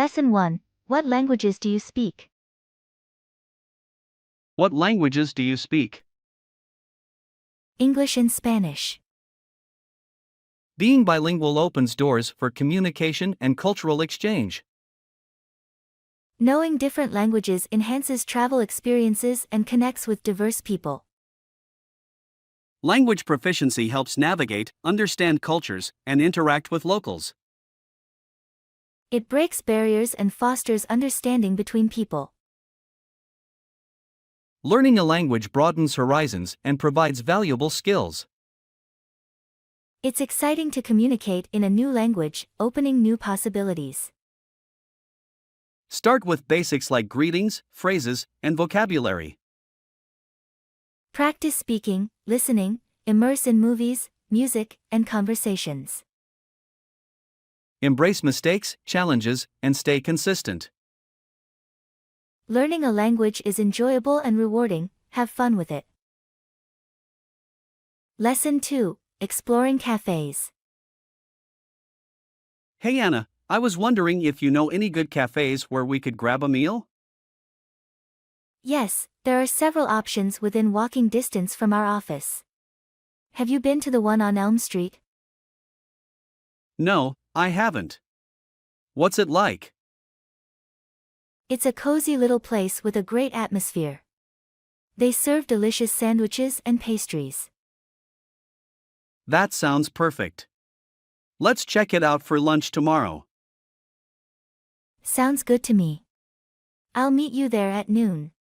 Lesson 1. What languages do you speak? What languages do you speak? English and Spanish. Being bilingual opens doors for communication and cultural exchange. Knowing different languages enhances travel experiences and connects with diverse people. Language proficiency helps navigate, understand cultures, and interact with locals. It breaks barriers and fosters understanding between people. Learning a language broadens horizons and provides valuable skills. It's exciting to communicate in a new language, opening new possibilities. Start with basics like greetings, phrases, and vocabulary. Practice speaking, listening, immerse in movies, music, and conversations. Embrace mistakes, challenges, and stay consistent. Learning a language is enjoyable and rewarding, have fun with it. Lesson 2. Exploring cafes. Hey Anna, I was wondering if you know any good cafes where we could grab a meal? Yes, there are several options within walking distance from our office. Have you been to the one on Elm Street? No, I haven't. What's it like? It's a cozy little place with a great atmosphere. They serve delicious sandwiches and pastries. That sounds perfect. Let's check it out for lunch tomorrow. Sounds good to me. I'll meet you there at noon.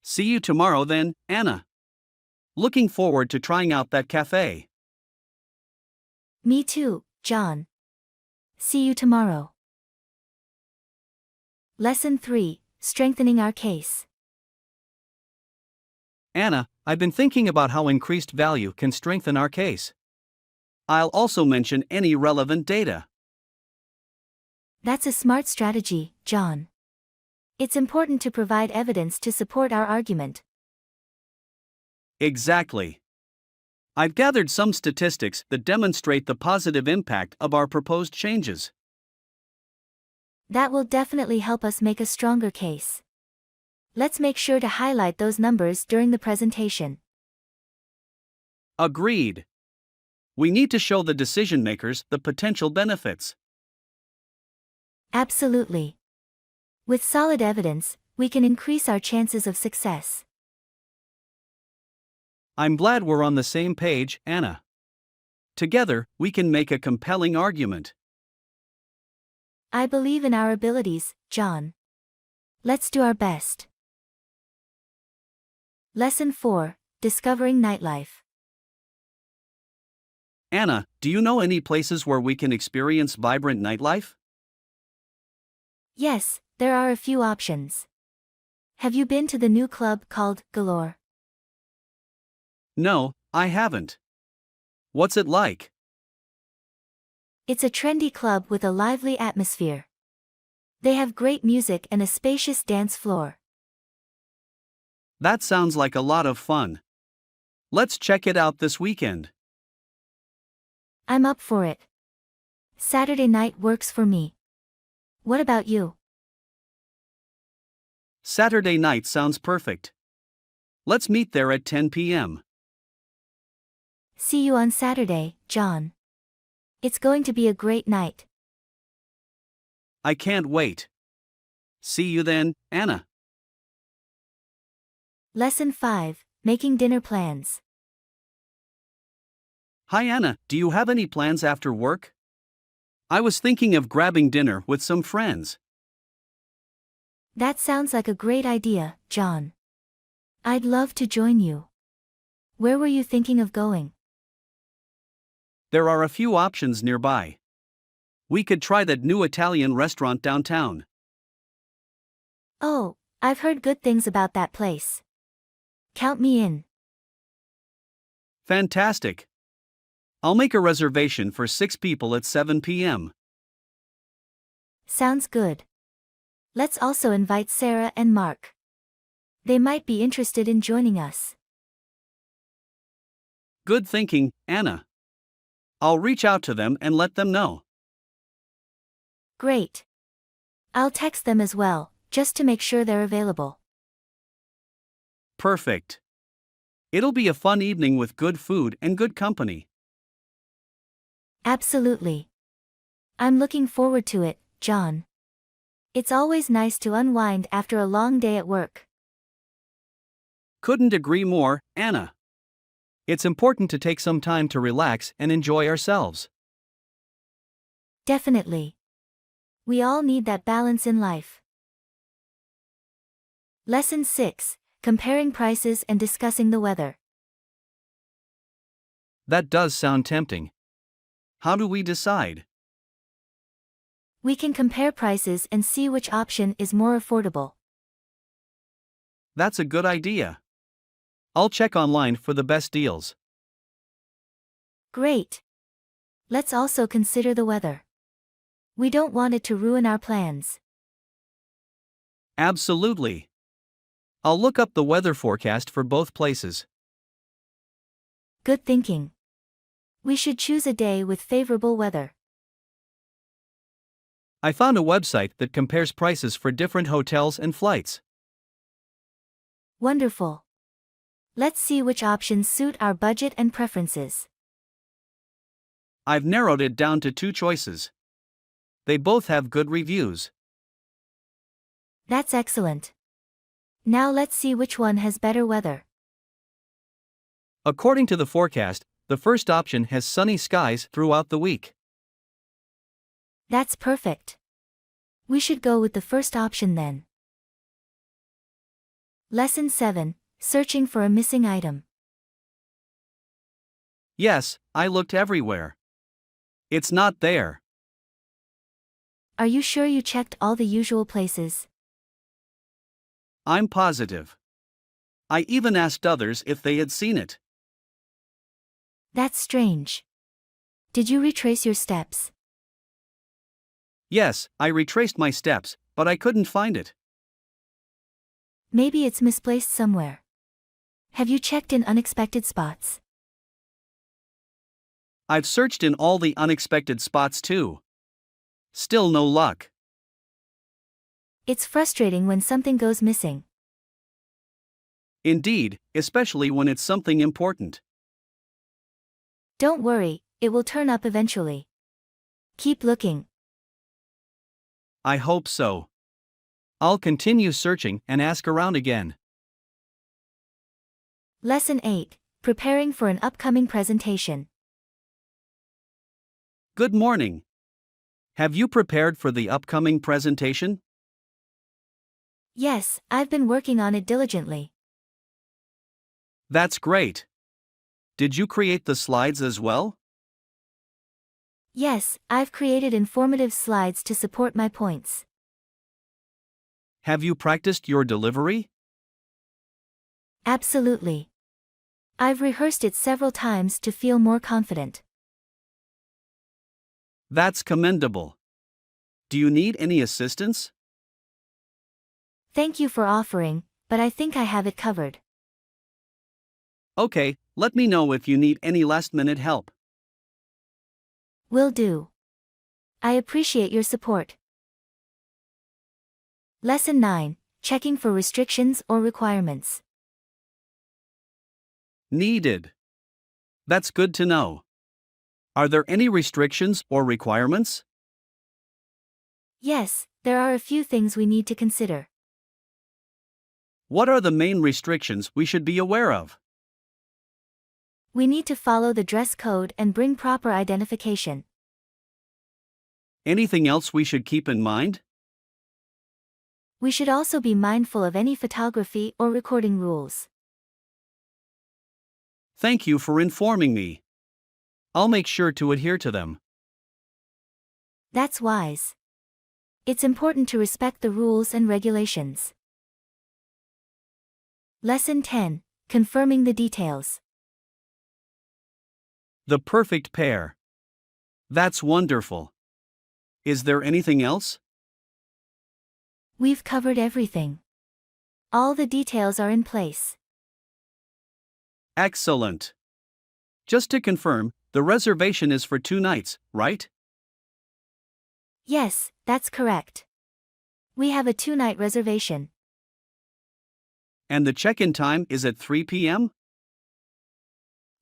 See you tomorrow then, Anna. Looking forward to trying out that cafe. Me too, John. See you tomorrow. Lesson 3. Strengthening our case. Anna, I've been thinking about how increased value can strengthen our case. I'll also mention any relevant data. That's a smart strategy, John. It's important to provide evidence to support our argument. Exactly. I've gathered some statistics that demonstrate the positive impact of our proposed changes. That will definitely help us make a stronger case. Let's make sure to highlight those numbers during the presentation. Agreed. We need to show the decision makers the potential benefits. Absolutely. With solid evidence, we can increase our chances of success. I'm glad we're on the same page, Anna. Together, we can make a compelling argument. I believe in our abilities, John. Let's do our best. Lesson 4. Discovering nightlife. Anna, do you know any places where we can experience vibrant nightlife? Yes, there are a few options. Have you been to the new club called Galore? No, I haven't. What's it like? It's a trendy club with a lively atmosphere. They have great music and a spacious dance floor. That sounds like a lot of fun. Let's check it out this weekend. I'm up for it. Saturday night works for me. What about you? Saturday night sounds perfect. Let's meet there at 10 p.m. See you on Saturday, John. It's going to be a great night. I can't wait. See you then, Anna. Lesson 5. Making dinner plans. Hi Anna, do you have any plans after work? I was thinking of grabbing dinner with some friends. That sounds like a great idea, John. I'd love to join you. Where were you thinking of going? There are a few options nearby. We could try that new Italian restaurant downtown. Oh, I've heard good things about that place. Count me in. Fantastic. I'll make a reservation for 6 people at 7 p.m. Sounds good. Let's also invite Sarah and Mark. They might be interested in joining us. Good thinking, Anna. I'll reach out to them and let them know. Great. I'll text them as well, just to make sure they're available. Perfect. It'll be a fun evening with good food and good company. Absolutely. I'm looking forward to it, John. It's always nice to unwind after a long day at work. Couldn't agree more, Anna. It's important to take some time to relax and enjoy ourselves. Definitely. We all need that balance in life. Lesson 6. Comparing prices and discussing the weather. That does sound tempting. How do we decide? We can compare prices and see which option is more affordable. That's a good idea. I'll check online for the best deals. Great. Let's also consider the weather. We don't want it to ruin our plans. Absolutely. I'll look up the weather forecast for both places. Good thinking. We should choose a day with favorable weather. I found a website that compares prices for different hotels and flights. Wonderful. Let's see which options suit our budget and preferences. I've narrowed it down to 2 choices. They both have good reviews. That's excellent. Now let's see which one has better weather. According to the forecast, the first option has sunny skies throughout the week. That's perfect. We should go with the first option then. Lesson 7. Searching for a missing item. Yes, I looked everywhere. It's not there. Are you sure you checked all the usual places? I'm positive. I even asked others if they had seen it. That's strange. Did you retrace your steps? Yes, I retraced my steps, but I couldn't find it. Maybe it's misplaced somewhere. Have you checked in unexpected spots? I've searched in all the unexpected spots too. Still no luck. It's frustrating when something goes missing. Indeed, especially when it's something important. Don't worry, it will turn up eventually. Keep looking. I hope so. I'll continue searching and ask around again. Lesson 8. Preparing for an upcoming presentation. Good morning. Have you prepared for the upcoming presentation? Yes, I've been working on it diligently. That's great. Did you create the slides as well? Yes, I've created informative slides to support my points. Have you practiced your delivery? Absolutely. I've rehearsed it several times to feel more confident. That's commendable. Do you need any assistance? Thank you for offering, but I think I have it covered. Okay, let me know if you need any last-minute help. Will do. I appreciate your support. Lesson 9. Checking for restrictions or requirements. Needed. That's good to know. Are there any restrictions or requirements? Yes, there are a few things we need to consider. What are the main restrictions we should be aware of? We need to follow the dress code and bring proper identification. Anything else we should keep in mind? We should also be mindful of any photography or recording rules. Thank you for informing me. I'll make sure to adhere to them. That's wise. It's important to respect the rules and regulations. Lesson 10. Confirming the details. The perfect pair. That's wonderful. Is there anything else? We've covered everything. All the details are in place. Excellent. Just to confirm, the reservation is for 2 nights, right? Yes, that's correct. We have a 2-night reservation. And the check-in time is at 3 p.m.?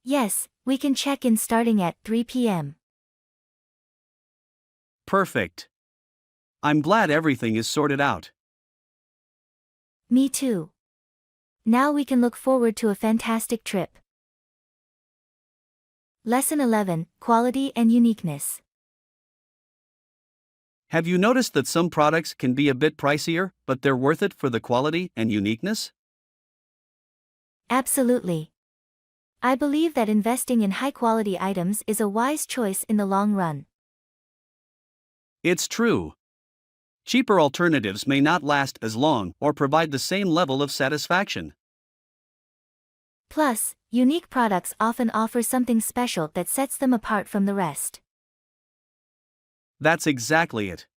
Yes, we can check in starting at 3 p.m. Perfect. I'm glad everything is sorted out. Me too. Now we can look forward to a fantastic trip. Lesson 11, Quality and Uniqueness. Have you noticed that some products can be a bit pricier, but they're worth it for the quality and uniqueness? Absolutely. I believe that investing in high-quality items is a wise choice in the long run. It's true. Cheaper alternatives may not last as long or provide the same level of satisfaction. Plus, unique products often offer something special that sets them apart from the rest. That's exactly it.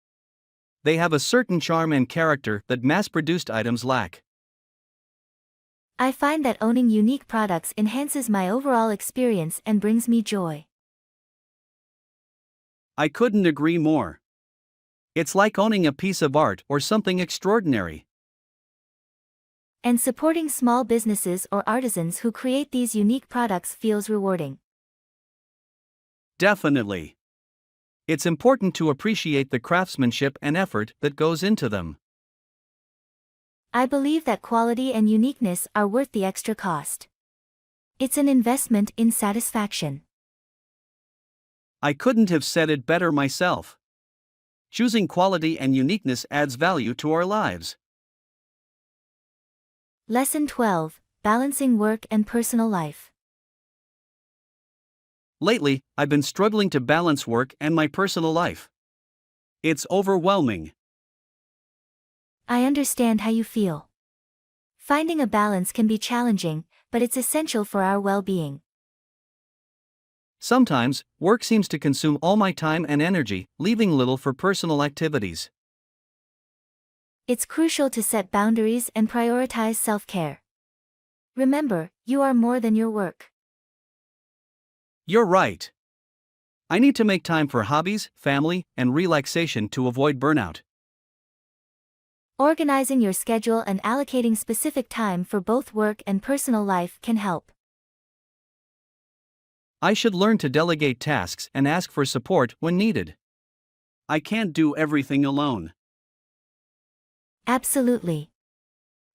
They have a certain charm and character that mass-produced items lack. I find that owning unique products enhances my overall experience and brings me joy. I couldn't agree more. It's like owning a piece of art or something extraordinary. And supporting small businesses or artisans who create these unique products feels rewarding. Definitely. It's important to appreciate the craftsmanship and effort that goes into them. I believe that quality and uniqueness are worth the extra cost. It's an investment in satisfaction. I couldn't have said it better myself. Choosing quality and uniqueness adds value to our lives. Lesson 12, Balancing Work and Personal Life. Lately, I've been struggling to balance work and my personal life. It's overwhelming. I understand how you feel. Finding a balance can be challenging, but it's essential for our well-being. Sometimes, work seems to consume all my time and energy, leaving little for personal activities. It's crucial to set boundaries and prioritize self-care. Remember, you are more than your work. You're right. I need to make time for hobbies, family, and relaxation to avoid burnout. Organizing your schedule and allocating specific time for both work and personal life can help. I should learn to delegate tasks and ask for support when needed. I can't do everything alone. Absolutely.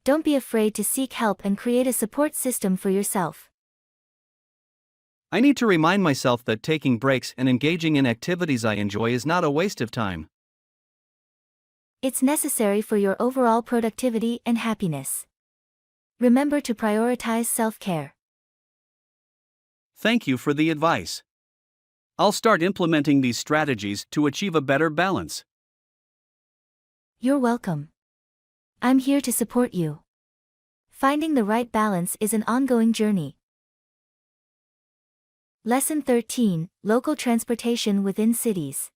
Don't be afraid to seek help and create a support system for yourself. I need to remind myself that taking breaks and engaging in activities I enjoy is not a waste of time. It's necessary for your overall productivity and happiness. Remember to prioritize self-care. Thank you for the advice. I'll start implementing these strategies to achieve a better balance. You're welcome. I'm here to support you. Finding the right balance is an ongoing journey. Lesson 13, Local Transportation Within Cities.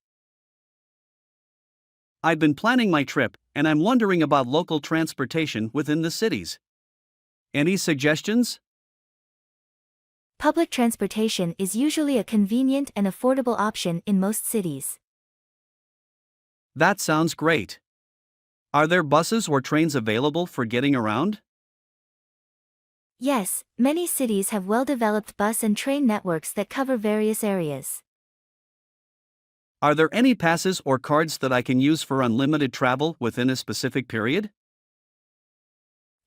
I've been planning my trip, and I'm wondering about local transportation within the cities. Any suggestions? Public transportation is usually a convenient and affordable option in most cities. That sounds great. Are there buses or trains available for getting around? Yes, many cities have well-developed bus and train networks that cover various areas. Are there any passes or cards that I can use for unlimited travel within a specific period?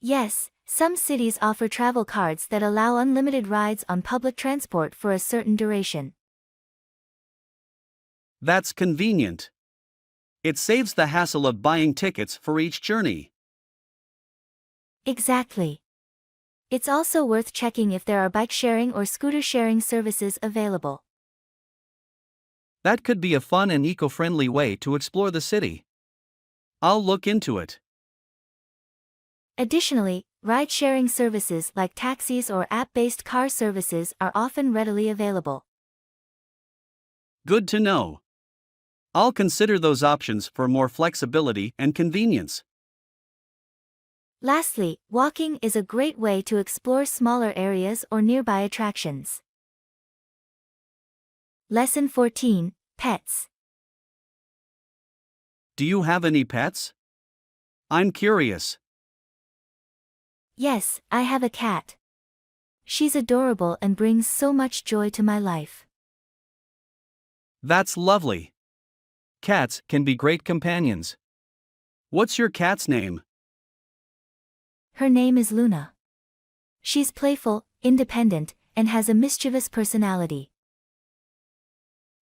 Yes, some cities offer travel cards that allow unlimited rides on public transport for a certain duration. That's convenient. It saves the hassle of buying tickets for each journey. Exactly. It's also worth checking if there are bike sharing or scooter sharing services available. That could be a fun and eco-friendly way to explore the city. I'll look into it. Additionally, ride-sharing services like taxis or app-based car services are often readily available. Good to know. I'll consider those options for more flexibility and convenience. Lastly, walking is a great way to explore smaller areas or nearby attractions. Lesson 14, Pets. Do you have any pets? I'm curious. Yes, I have a cat. She's adorable and brings so much joy to my life. That's lovely. Cats can be great companions. What's your cat's name? Her name is Luna. She's playful, independent, and has a mischievous personality.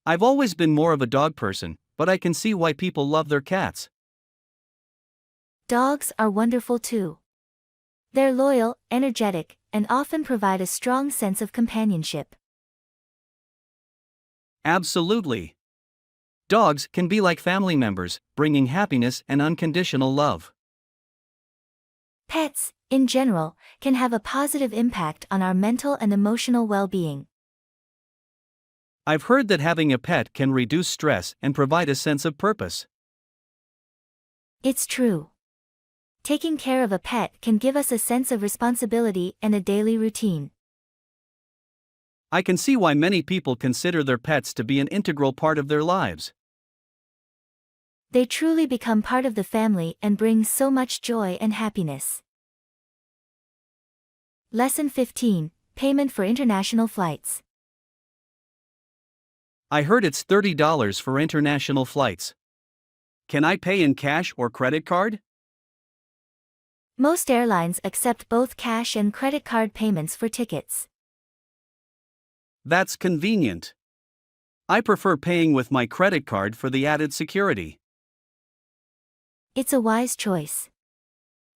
I've always been more of a dog person, but I can see why people love their cats. Dogs are wonderful too. They're loyal, energetic, and often provide a strong sense of companionship. Absolutely. Dogs can be like family members, bringing happiness and unconditional love. Pets, in general, can have a positive impact on our mental and emotional well-being. I've heard that having a pet can reduce stress and provide a sense of purpose. It's true. Taking care of a pet can give us a sense of responsibility and a daily routine. I can see why many people consider their pets to be an integral part of their lives. They truly become part of the family and bring so much joy and happiness. Lesson 15, Payment for International Flights. I heard it's $30 for international flights. Can I pay in cash or credit card? Most airlines accept both cash and credit card payments for tickets. That's convenient. I prefer paying with my credit card for the added security. It's a wise choice.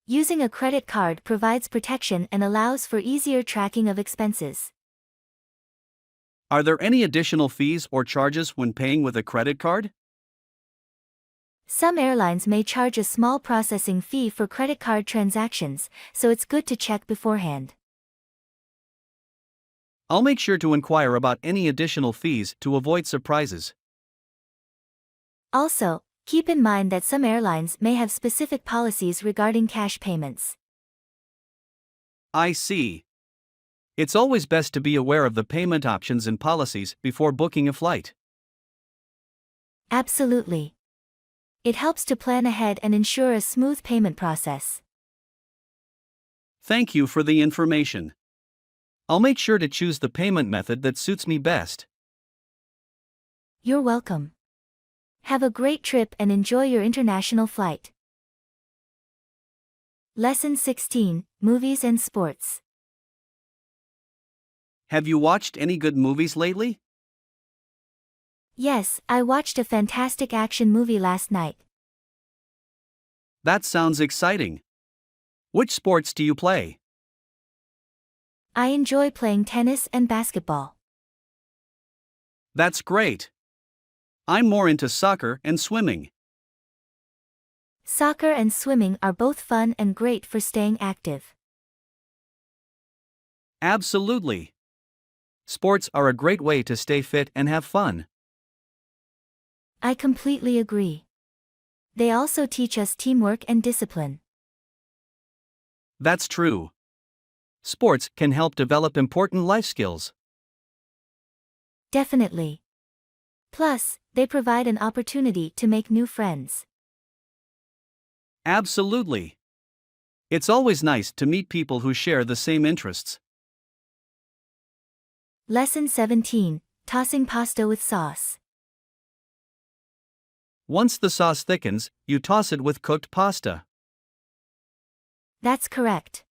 Using a credit card provides protection and allows for easier tracking of expenses. Are there any additional fees or charges when paying with a credit card? Some airlines may charge a small processing fee for credit card transactions, so it's good to check beforehand. I'll make sure to inquire about any additional fees to avoid surprises. Also, keep in mind that some airlines may have specific policies regarding cash payments. I see. It's always best to be aware of the payment options and policies before booking a flight. Absolutely. It helps to plan ahead and ensure a smooth payment process. Thank you for the information. I'll make sure to choose the payment method that suits me best. You're welcome. Have a great trip and enjoy your international flight. Lesson 16, Movies and Sports. Have you watched any good movies lately? Yes, I watched a fantastic action movie last night. That sounds exciting. Which sports do you play? I enjoy playing tennis and basketball. That's great. I'm more into soccer and swimming. Soccer and swimming are both fun and great for staying active. Absolutely. Sports are a great way to stay fit and have fun. I completely agree. They also teach us teamwork and discipline. That's true. Sports can help develop important life skills. Definitely. Plus, they provide an opportunity to make new friends. Absolutely. It's always nice to meet people who share the same interests. Lesson 17, Tossing pasta with sauce. Once the sauce thickens, you toss it with cooked pasta. That's correct.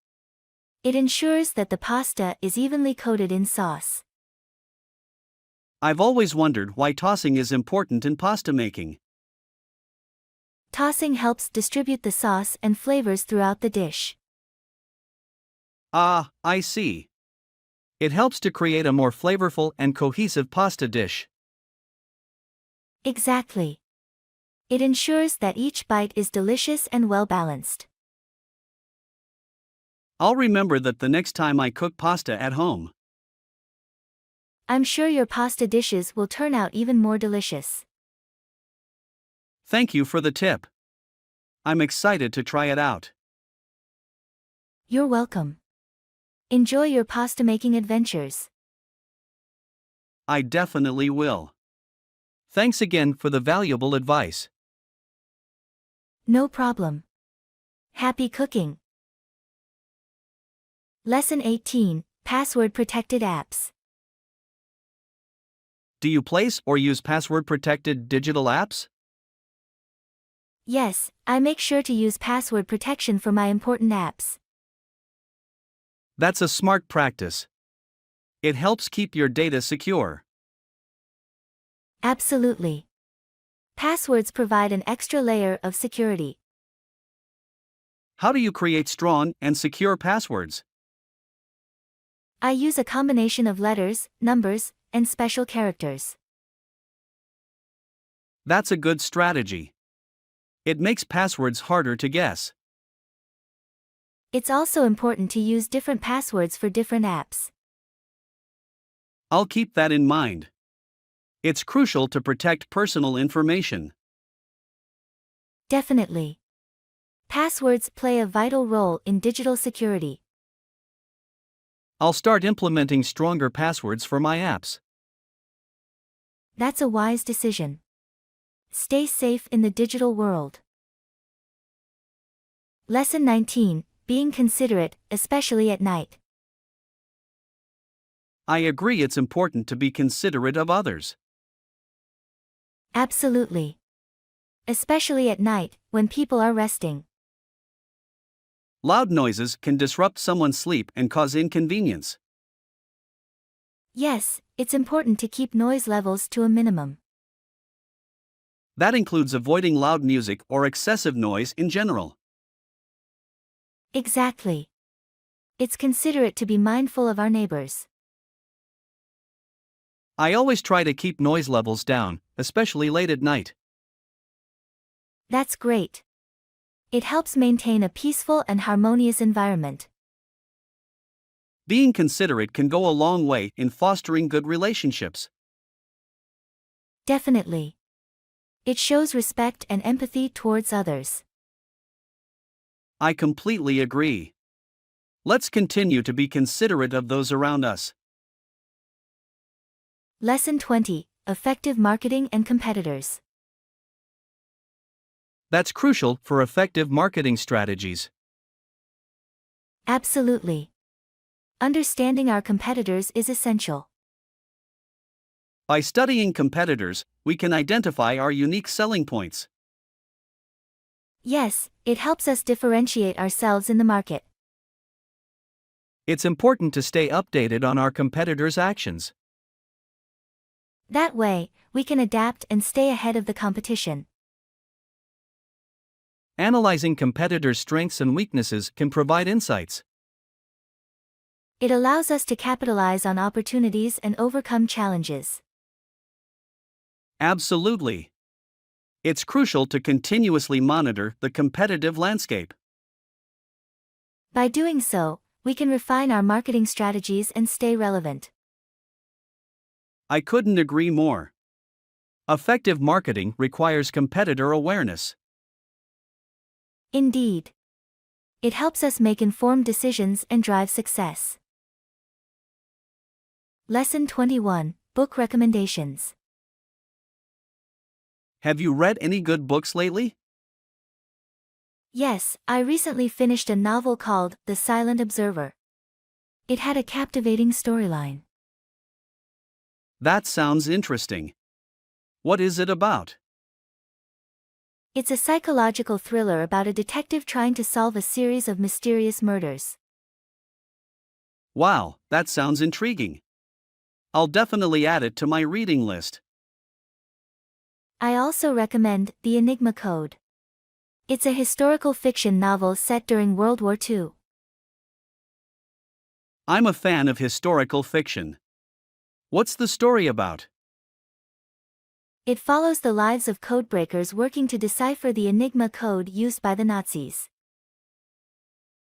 It ensures that the pasta is evenly coated in sauce. I've always wondered why tossing is important in pasta making. Tossing helps distribute the sauce and flavors throughout the dish. Ah, I see. It helps to create a more flavorful and cohesive pasta dish. Exactly. It ensures that each bite is delicious and well-balanced. I'll remember that the next time I cook pasta at home. I'm sure your pasta dishes will turn out even more delicious. Thank you for the tip. I'm excited to try it out. You're welcome. Enjoy your pasta making adventures. I definitely will. Thanks again for the valuable advice. No problem. Happy cooking. Lesson 18, Password Protected Apps. Do you place or use password-protected digital apps? Yes, I make sure to use password protection for my important apps. That's a smart practice. It helps keep your data secure. Absolutely. Passwords provide an extra layer of security. How do you create strong and secure passwords? I use a combination of letters, numbers, and special characters. That's a good strategy. It makes passwords harder to guess. It's also important to use different passwords for different apps. I'll keep that in mind. It's crucial to protect personal information. Definitely. Passwords play a vital role in digital security. I'll start implementing stronger passwords for my apps. That's a wise decision. Stay safe in the digital world. Lesson 19, Being considerate, especially at night. I agree it's important to be considerate of others. Absolutely. Especially at night, when people are resting. Loud noises can disrupt someone's sleep and cause inconvenience. Yes, it's important to keep noise levels to a minimum. That includes avoiding loud music or excessive noise in general. Exactly. It's considerate to be mindful of our neighbors. I always try to keep noise levels down, especially late at night. That's great. It helps maintain a peaceful and harmonious environment. Being considerate can go a long way in fostering good relationships. Definitely. It shows respect and empathy towards others. I completely agree. Let's continue to be considerate of those around us. Lesson 20, Effective Marketing and Competitors. That's crucial for effective marketing strategies. Absolutely. Understanding our competitors is essential. By studying competitors, we can identify our unique selling points. Yes, it helps us differentiate ourselves in the market. It's important to stay updated on our competitors' actions. That way, we can adapt and stay ahead of the competition. Analyzing competitors' strengths and weaknesses can provide insights. It allows us to capitalize on opportunities and overcome challenges. Absolutely. It's crucial to continuously monitor the competitive landscape. By doing so, we can refine our marketing strategies and stay relevant. I couldn't agree more. Effective marketing requires competitor awareness. Indeed. It helps us make informed decisions and drive success. Lesson 21, Book Recommendations. Have you read any good books lately? Yes, I recently finished a novel called The Silent Observer. It had a captivating storyline. That sounds interesting. What is it about? It's a psychological thriller about a detective trying to solve a series of mysterious murders. Wow, that sounds intriguing. I'll definitely add it to my reading list. I also recommend The Enigma Code. It's a historical fiction novel set during World War II. I'm a fan of historical fiction. What's the story about? It follows the lives of codebreakers working to decipher the Enigma code used by the Nazis.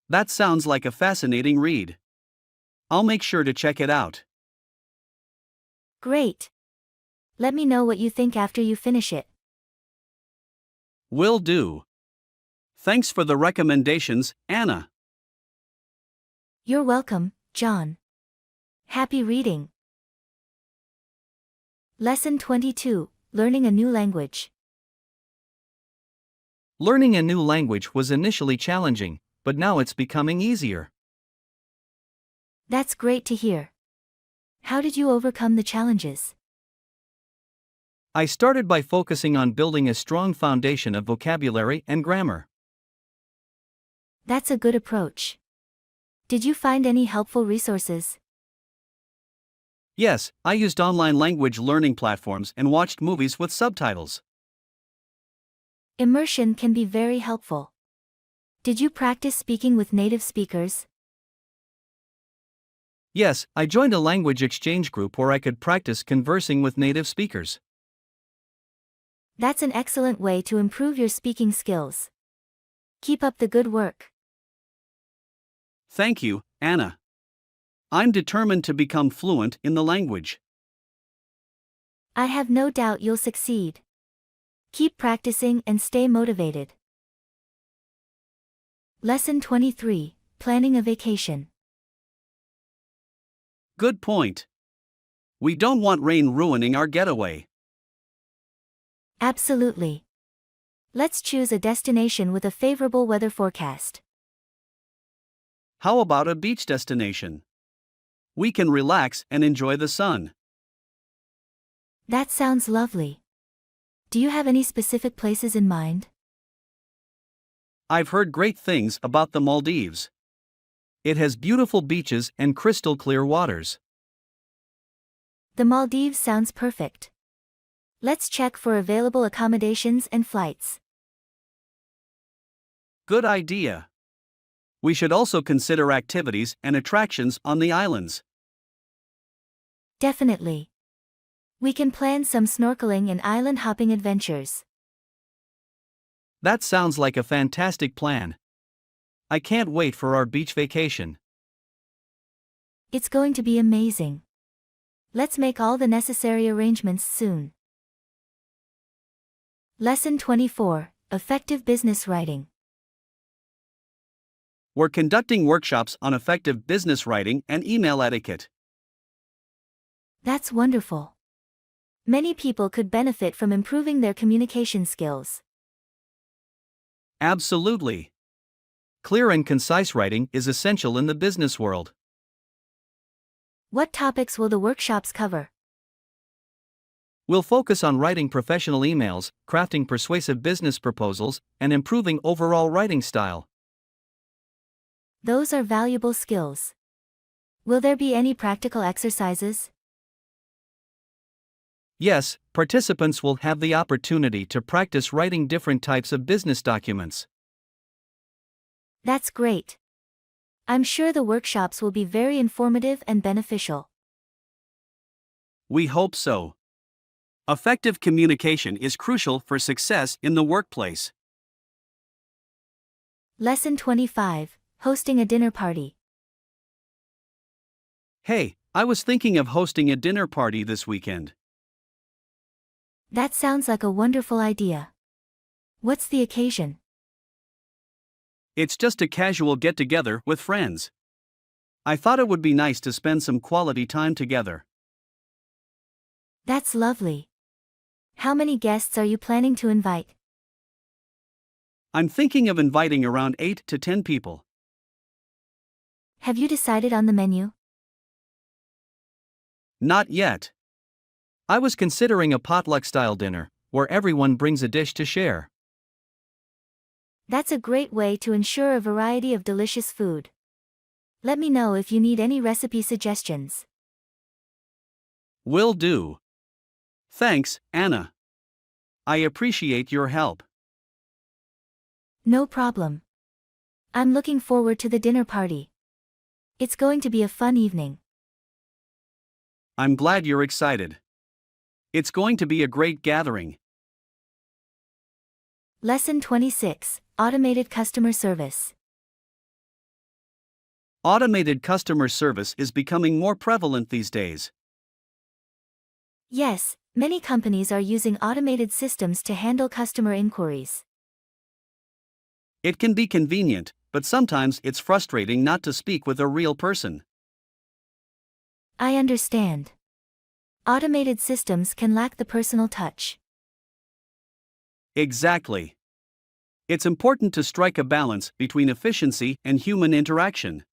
That sounds like a fascinating read. I'll make sure to check it out. Great. Let me know what you think after you finish it. Will do. Thanks for the recommendations, Anna. You're welcome, John. Happy reading. Lesson 22, Learning a New Language. Learning a new language was initially challenging, but now it's becoming easier. That's great to hear. How did you overcome the challenges? I started by focusing on building a strong foundation of vocabulary and grammar. That's a good approach. Did you find any helpful resources? Yes, I used online language learning platforms and watched movies with subtitles. Immersion can be very helpful. Did you practice speaking with native speakers? Yes, I joined a language exchange group where I could practice conversing with native speakers. That's an excellent way to improve your speaking skills. Keep up the good work. Thank you, Anna. I'm determined to become fluent in the language. I have no doubt you'll succeed. Keep practicing and stay motivated. Lesson 23, Planning a Vacation. Good point. We don't want rain ruining our getaway. Absolutely. Let's choose a destination with a favorable weather forecast. How about a beach destination? We can relax and enjoy the sun. That sounds lovely. Do you have any specific places in mind? I've heard great things about the Maldives. It has beautiful beaches and crystal clear waters. The Maldives sounds perfect. Let's check for available accommodations and flights. Good idea. We should also consider activities and attractions on the islands. Definitely. We can plan some snorkeling and island hopping adventures. That sounds like a fantastic plan. I can't wait for our beach vacation. It's going to be amazing. Let's make all the necessary arrangements soon. Lesson 24, Effective Business Writing. We're conducting workshops on effective business writing and email etiquette. That's wonderful. Many people could benefit from improving their communication skills. Absolutely. Clear and concise writing is essential in the business world. What topics will the workshops cover? We'll focus on writing professional emails, crafting persuasive business proposals, and improving overall writing style. Those are valuable skills. Will there be any practical exercises? Yes, participants will have the opportunity to practice writing different types of business documents. That's great. I'm sure the workshops will be very informative and beneficial. We hope so. Effective communication is crucial for success in the workplace. Lesson 25, Hosting a Dinner Party. Hey, I was thinking of hosting a dinner party this weekend. That sounds like a wonderful idea. What's the occasion? It's just a casual get-together with friends. I thought it would be nice to spend some quality time together. That's lovely. How many guests are you planning to invite? I'm thinking of inviting around 8 to 10 people. Have you decided on the menu? Not yet. I was considering a potluck-style dinner, where everyone brings a dish to share. That's a great way to ensure a variety of delicious food. Let me know if you need any recipe suggestions. Will do. Thanks, Anna. I appreciate your help. No problem. I'm looking forward to the dinner party. It's going to be a fun evening. I'm glad you're excited. It's going to be a great gathering. Lesson 26, Automated Customer Service. Automated customer service is becoming more prevalent these days. Yes, many companies are using automated systems to handle customer inquiries. It can be convenient, but sometimes it's frustrating not to speak with a real person. I understand. Automated systems can lack the personal touch. Exactly. It's important to strike a balance between efficiency and human interaction.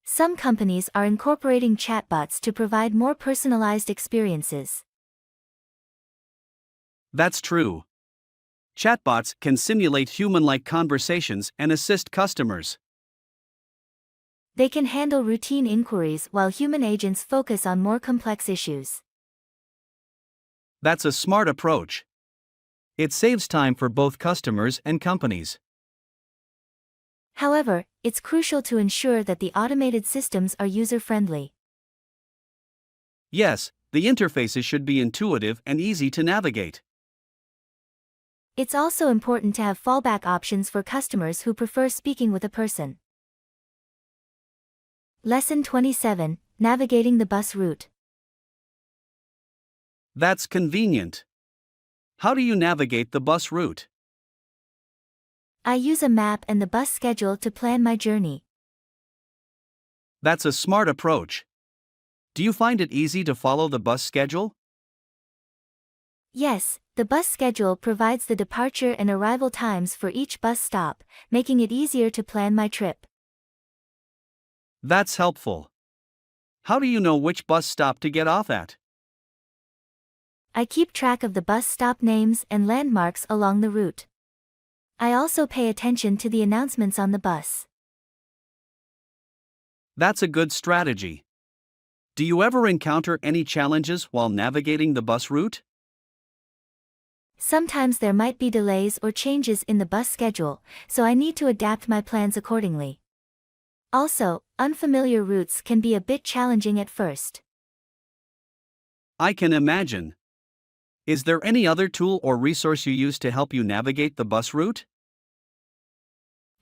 Some companies are incorporating chatbots to provide more personalized experiences. That's true. Chatbots can simulate human-like conversations and assist customers. They can handle routine inquiries while human agents focus on more complex issues. That's a smart approach. It saves time for both customers and companies. However, it's crucial to ensure that the automated systems are user-friendly. Yes, the interfaces should be intuitive and easy to navigate. It's also important to have fallback options for customers who prefer speaking with a person. Lesson 27, Navigating the Bus Route. That's convenient. How do you navigate the bus route? I use a map and the bus schedule to plan my journey. That's a smart approach. Do you find it easy to follow the bus schedule? Yes, the bus schedule provides the departure and arrival times for each bus stop, making it easier to plan my trip. That's helpful. How do you know which bus stop to get off at? I keep track of the bus stop names and landmarks along the route. I also pay attention to the announcements on the bus. That's a good strategy. Do you ever encounter any challenges while navigating the bus route? Sometimes there might be delays or changes in the bus schedule, so I need to adapt my plans accordingly. Also, unfamiliar routes can be a bit challenging at first. I can imagine. Is there any other tool or resource you use to help you navigate the bus route?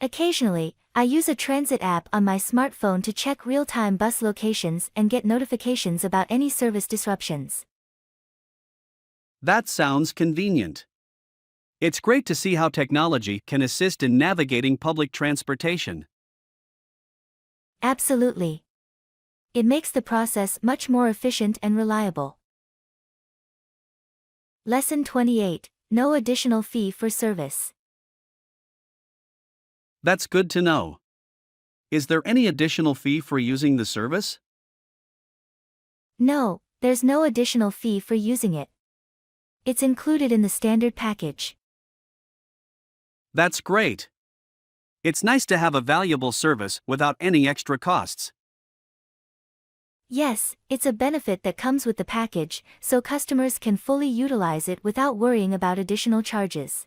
Occasionally, I use a transit app on my smartphone to check real-time bus locations and get notifications about any service disruptions. That sounds convenient. It's great to see how technology can assist in navigating public transportation. Absolutely. It makes the process much more efficient and reliable. Lesson 28, No additional fee for service. That's good to know. Is there any additional fee for using the service? No, there's no additional fee for using it. It's included in the standard package. That's great. It's nice to have a valuable service without any extra costs. Yes, it's a benefit that comes with the package, so customers can fully utilize it without worrying about additional charges.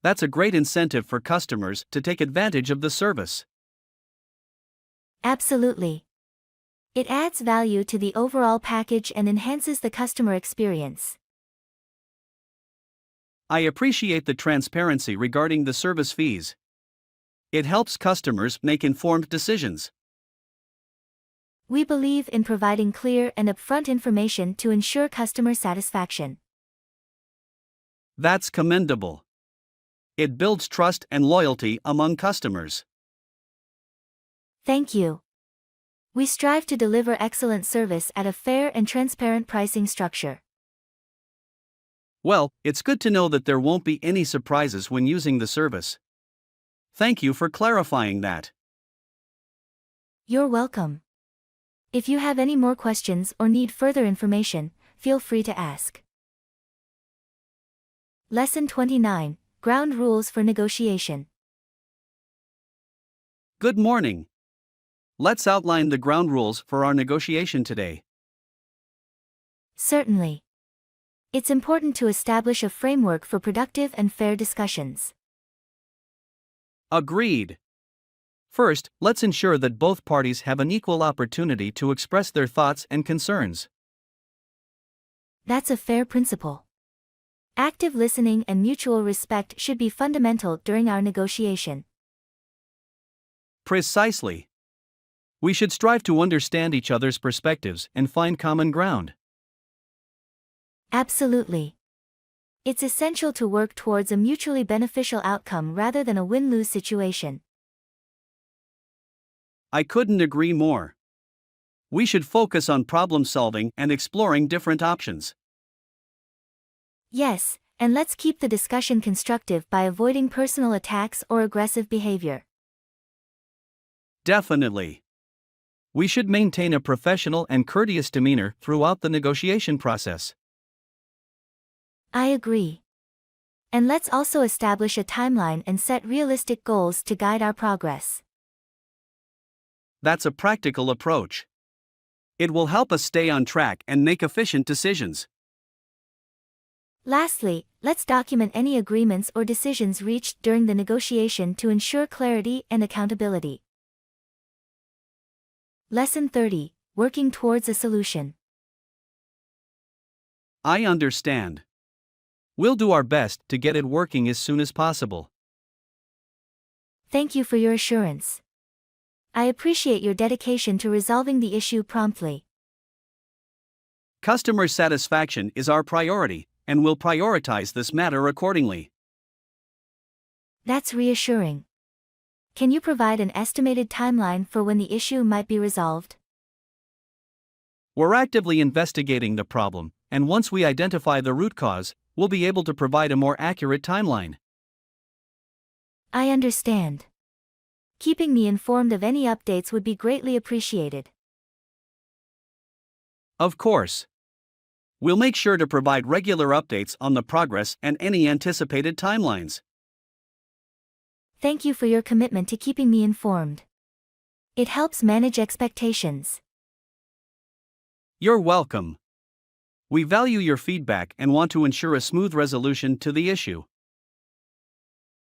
That's a great incentive for customers to take advantage of the service. Absolutely. It adds value to the overall package and enhances the customer experience. I appreciate the transparency regarding the service fees. It helps customers make informed decisions. We believe in providing clear and upfront information to ensure customer satisfaction. That's commendable. It builds trust and loyalty among customers. Thank you. We strive to deliver excellent service at a fair and transparent pricing structure. Well, it's good to know that there won't be any surprises when using the service. Thank you for clarifying that. You're welcome. If you have any more questions or need further information, feel free to ask. Lesson 29, Ground Rules for Negotiation. Good morning. Let's outline the ground rules for our negotiation today. Certainly. It's important to establish a framework for productive and fair discussions. Agreed. First, let's ensure that both parties have an equal opportunity to express their thoughts and concerns. That's a fair principle. Active listening and mutual respect should be fundamental during our negotiation. Precisely. We should strive to understand each other's perspectives and find common ground. Absolutely. It's essential to work towards a mutually beneficial outcome rather than a win-lose situation. I couldn't agree more. We should focus on problem solving and exploring different options. Yes, And let's keep the discussion constructive by avoiding personal attacks or aggressive behavior. Definitely. We should maintain a professional and courteous demeanor throughout the negotiation process. I agree. And let's also establish a timeline and set realistic goals to guide our progress. That's a practical approach. It will help us stay on track and make efficient decisions. Lastly, let's document any agreements or decisions reached during the negotiation to ensure clarity and accountability. Lesson 30. Working towards a solution. I understand. We'll do our best to get it working as soon as possible. Thank you for your assurance. I appreciate your dedication to resolving the issue promptly. Customer satisfaction is our priority, and we'll prioritize this matter accordingly. That's reassuring. Can you provide an estimated timeline for when the issue might be resolved? We're actively investigating the problem, and once we identify the root cause, we'll be able to provide a more accurate timeline. I understand. Keeping me informed of any updates would be greatly appreciated. Of course. We'll make sure to provide regular updates on the progress and any anticipated timelines. Thank you for your commitment to keeping me informed. It helps manage expectations. You're welcome. We value your feedback and want to ensure a smooth resolution to the issue.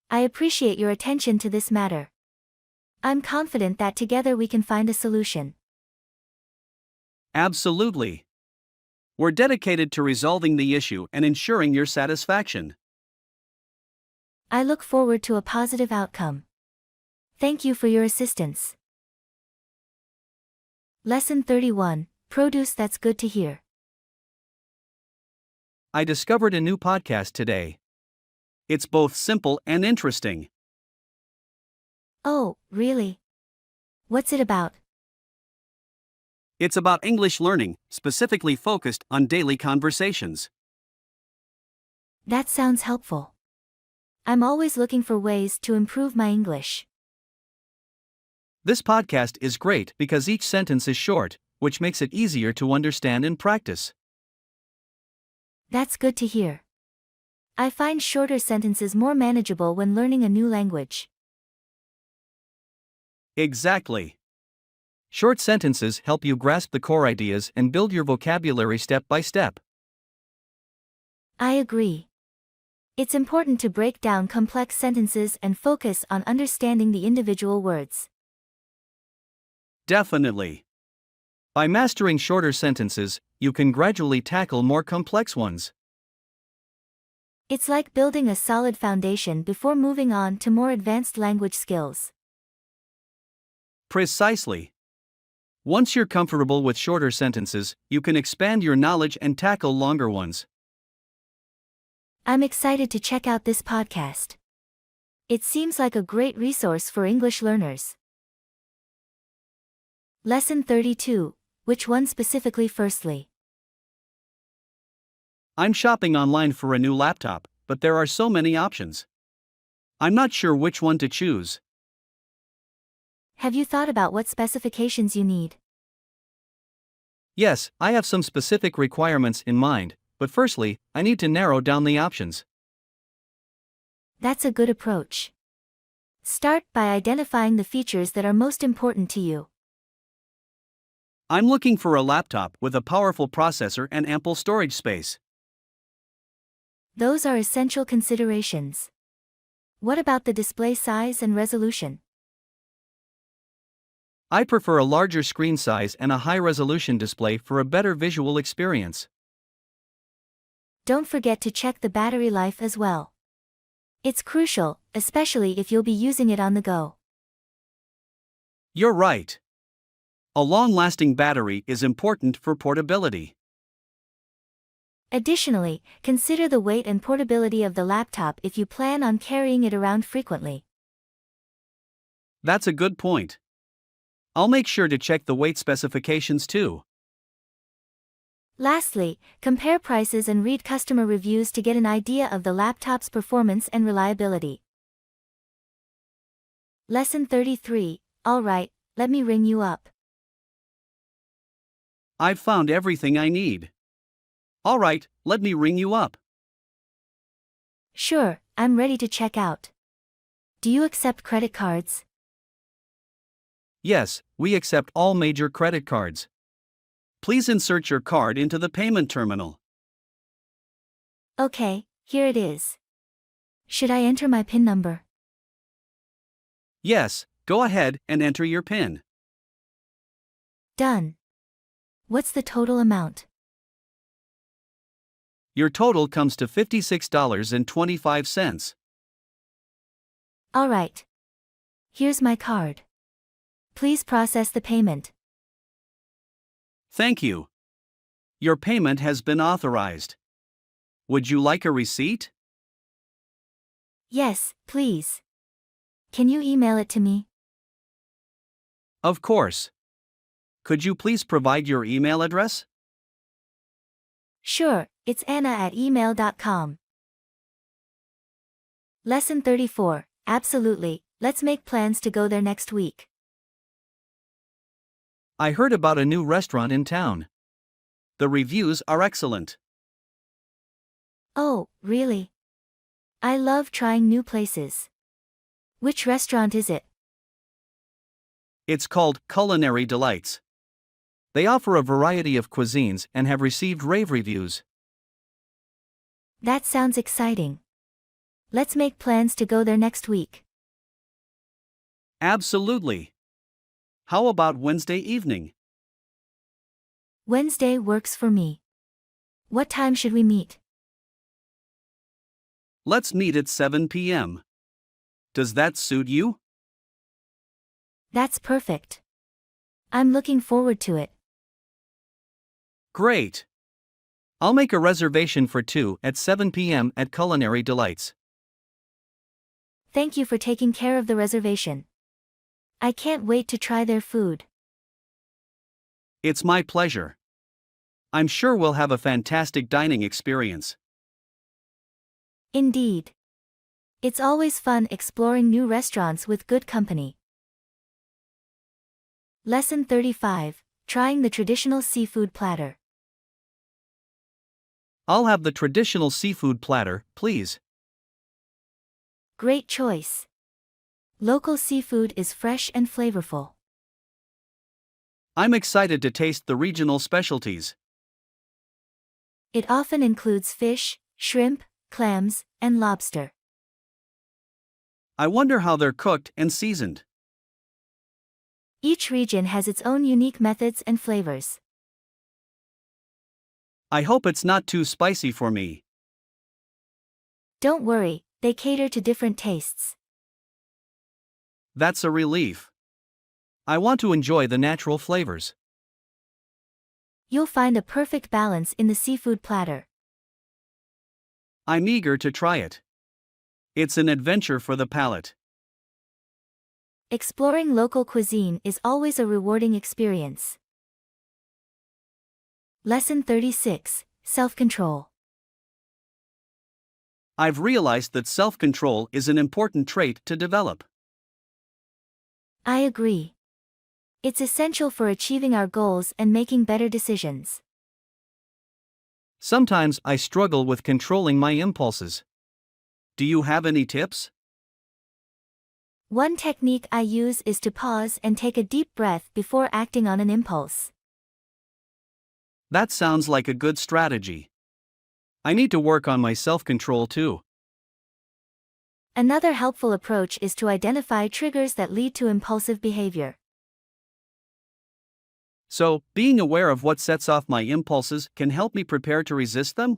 I appreciate your attention to this matter. I'm confident that together we can find a solution. Absolutely. We're dedicated to resolving the issue and ensuring your satisfaction. I look forward to a positive outcome. Thank you for your assistance. Lesson 31. Produce that's good to hear. I discovered a new podcast today. It's both simple and interesting. Oh, really? What's it about? It's about English learning, specifically focused on daily conversations. That sounds helpful. I'm always looking for ways to improve my English. This podcast is great because each sentence is short, which makes it easier to understand and practice. That's good to hear. I find shorter sentences more manageable when learning a new language. Exactly. Short sentences help you grasp the core ideas and build your vocabulary step by step. I agree. It's important to break down complex sentences and focus on understanding the individual words. Definitely. By mastering shorter sentences, you can gradually tackle more complex ones. It's like building a solid foundation before moving on to more advanced language skills. Precisely. Once you're comfortable with shorter sentences, you can expand your knowledge and tackle longer ones. I'm excited to check out this podcast. It seems like a great resource for English learners. Lesson 32. Which one specifically firstly? I'm shopping online for a new laptop, but there are so many options. I'm not sure which one to choose. Have you thought about what specifications you need? Yes, I have some specific requirements in mind, but firstly, I need to narrow down the options. That's a good approach. Start by identifying the features that are most important to you. I'm looking for a laptop with a powerful processor and ample storage space. Those are essential considerations. What about the display size and resolution? I prefer a larger screen size and a high-resolution display for a better visual experience. Don't forget to check the battery life as well. It's crucial, especially if you'll be using it on the go. You're right. A long-lasting battery is important for portability. Additionally, consider the weight and portability of the laptop if you plan on carrying it around frequently. That's a good point. I'll make sure to check the weight specifications too. Lastly, compare prices and read customer reviews to get an idea of the laptop's performance and reliability. Lesson 33. Alright, let me ring you up. I've found everything I need. All right, let me ring you up. Sure, I'm ready to check out. Do you accept credit cards? Yes, we accept all major credit cards. Please insert your card into the payment terminal. Okay, here it is. Should I enter my PIN number? Yes, go ahead and enter your PIN. Done. What's the total amount? Your total comes to $56.25. Alright. Here's my card. Please process the payment. Thank you. Your payment has been authorized. Would you like a receipt? Yes, please. Can you email it to me? Of course. Could you please provide your email address? Sure, it's anna@email.com. Lesson 34. Absolutely, let's make plans to go there next week. I heard about a new restaurant in town. The reviews are excellent. Oh, really? I love trying new places. Which restaurant is it? It's called Culinary Delights. They offer a variety of cuisines and have received rave reviews. That sounds exciting. Let's make plans to go there next week. Absolutely. How about Wednesday evening? Wednesday works for me. What time should we meet? Let's meet at 7 p.m. Does that suit you? That's perfect. I'm looking forward to it. Great. I'll make a reservation for 2 at 7 p.m. at Culinary Delights. Thank you for taking care of the reservation. I can't wait to try their food. It's my pleasure. I'm sure we'll have a fantastic dining experience. Indeed. It's always fun exploring new restaurants with good company. Lesson 35. Trying the traditional seafood platter. I'll have the traditional seafood platter, please. Great choice. Local seafood is fresh and flavorful. I'm excited to taste the regional specialties. It often includes fish, shrimp, clams, and lobster. I wonder how they're cooked and seasoned. Each region has its own unique methods and flavors. I hope it's not too spicy for me. Don't worry, they cater to different tastes. That's a relief. I want to enjoy the natural flavors. You'll find a perfect balance in the seafood platter. I'm eager to try it. It's an adventure for the palate. Exploring local cuisine is always a rewarding experience. Lesson 36. Self-control. I've realized that self-control is an important trait to develop. I agree. It's essential for achieving our goals and making better decisions. Sometimes I struggle with controlling my impulses. Do you have any tips? One technique I use is to pause and take a deep breath before acting on an impulse. That sounds like a good strategy. I need to work on my self-control too. Another helpful approach is to identify triggers that lead to impulsive behavior. So, being aware of what sets off my impulses can help me prepare to resist them?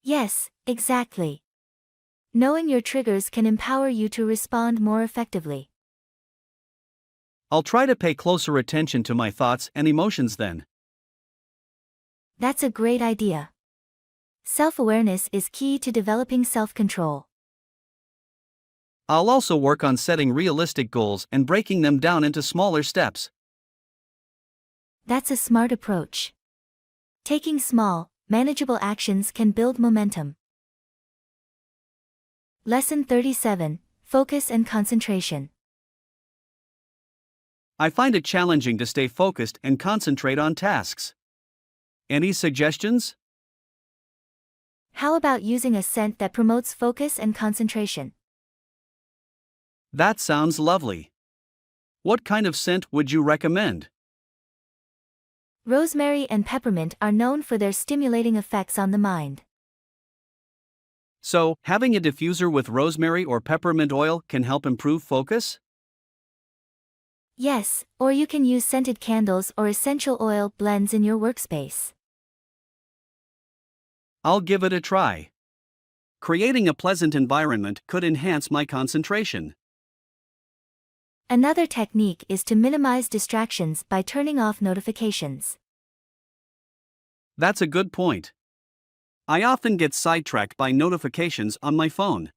Yes, exactly. Knowing your triggers can empower you to respond more effectively. I'll try to pay closer attention to my thoughts and emotions then. That's a great idea. Self-awareness is key to developing self-control. I'll also work on setting realistic goals and breaking them down into smaller steps. That's a smart approach. Taking small, manageable actions can build momentum. Lesson 37, Focus and Concentration. I find it challenging to stay focused and concentrate on tasks. Any suggestions? How about using a scent that promotes focus and concentration? That sounds lovely. What kind of scent would you recommend? Rosemary and peppermint are known for their stimulating effects on the mind. So, having a diffuser with rosemary or peppermint oil can help improve focus? Yes, or you can use scented candles or essential oil blends in your workspace. I'll give it a try. Creating a pleasant environment could enhance my concentration. Another technique is to minimize distractions by turning off notifications. That's a good point. I often get sidetracked by notifications on my phone.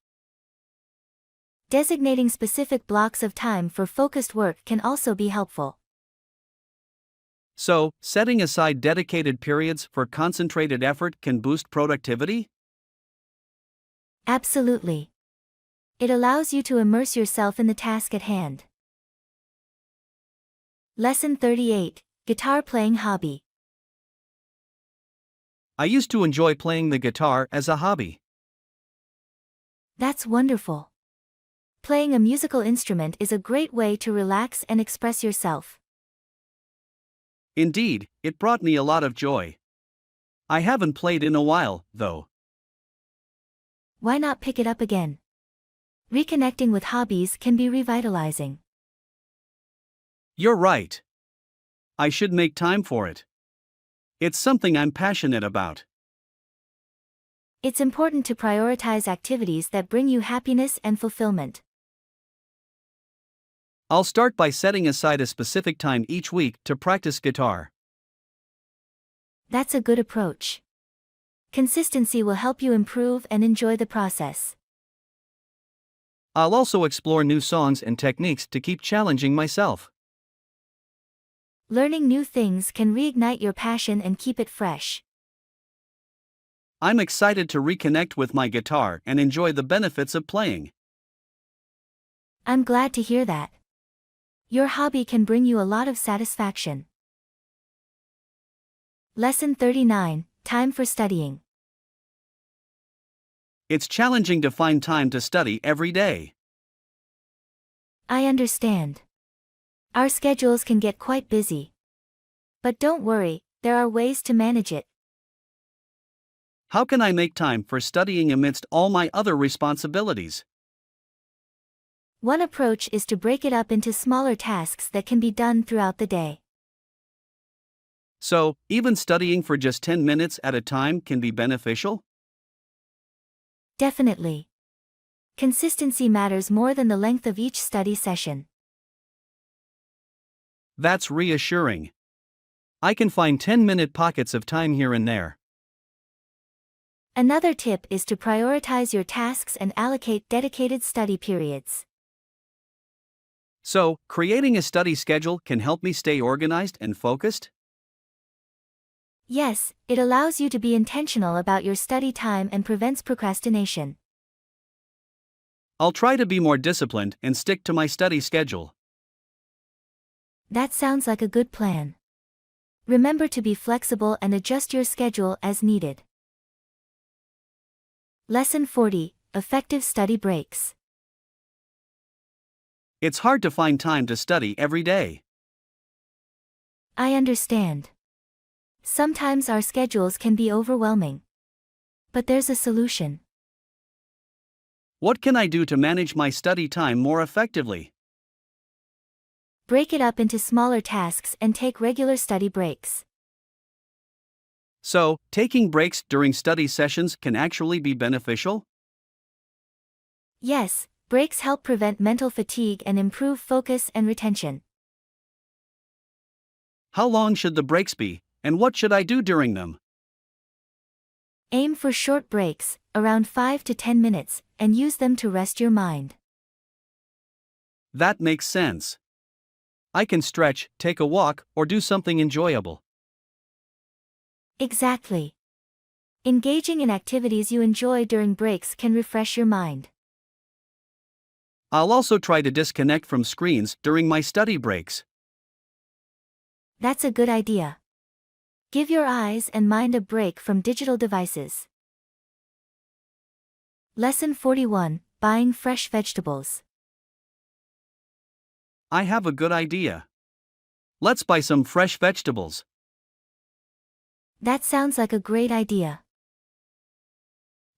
Designating specific blocks of time for focused work can also be helpful. So, setting aside dedicated periods for concentrated effort can boost productivity? Absolutely. It allows you to immerse yourself in the task at hand. Lesson 38, Guitar Playing Hobby. I used to enjoy playing the guitar as a hobby. That's wonderful. Playing a musical instrument is a great way to relax and express yourself. Indeed, it brought me a lot of joy. I haven't played in a while, though. Why not pick it up again? Reconnecting with hobbies can be revitalizing. You're right. I should make time for it. It's something I'm passionate about. It's important to prioritize activities that bring you happiness and fulfillment. I'll start by setting aside a specific time each week to practice guitar. That's a good approach. Consistency will help you improve and enjoy the process. I'll also explore new songs and techniques to keep challenging myself. Learning new things can reignite your passion and keep it fresh. I'm excited to reconnect with my guitar and enjoy the benefits of playing. I'm glad to hear that. Your hobby can bring you a lot of satisfaction. Lesson 39, Time for Studying. It's challenging to find time to study every day. I understand. Our schedules can get quite busy. But don't worry, there are ways to manage it. How can I make time for studying amidst all my other responsibilities? One approach is to break it up into smaller tasks that can be done throughout the day. So, even studying for just 10 minutes at a time can be beneficial? Definitely. Consistency matters more than the length of each study session. That's reassuring. I can find 10-minute pockets of time here and there. Another tip is to prioritize your tasks and allocate dedicated study periods. So, creating a study schedule can help me stay organized and focused? Yes, it allows you to be intentional about your study time and prevents procrastination. I'll try to be more disciplined and stick to my study schedule. That sounds like a good plan. Remember to be flexible and adjust your schedule as needed. Lesson 40, Effective Study Breaks. It's hard to find time to study every day. I understand. Sometimes our schedules can be overwhelming. But there's a solution. What can I do to manage my study time more effectively? Break it up into smaller tasks and take regular study breaks. So, taking breaks during study sessions can actually be beneficial? Yes, breaks help prevent mental fatigue and improve focus and retention. How long should the breaks be, and what should I do during them? Aim for short breaks, around 5 to 10 minutes, and use them to rest your mind. That makes sense. I can stretch, take a walk, or do something enjoyable. Exactly. Engaging in activities you enjoy during breaks can refresh your mind. I'll also try to disconnect from screens during my study breaks. That's a good idea. Give your eyes and mind a break from digital devices. Lesson 41, Buying Fresh Vegetables. I have a good idea. Let's buy some fresh vegetables. That sounds like a great idea.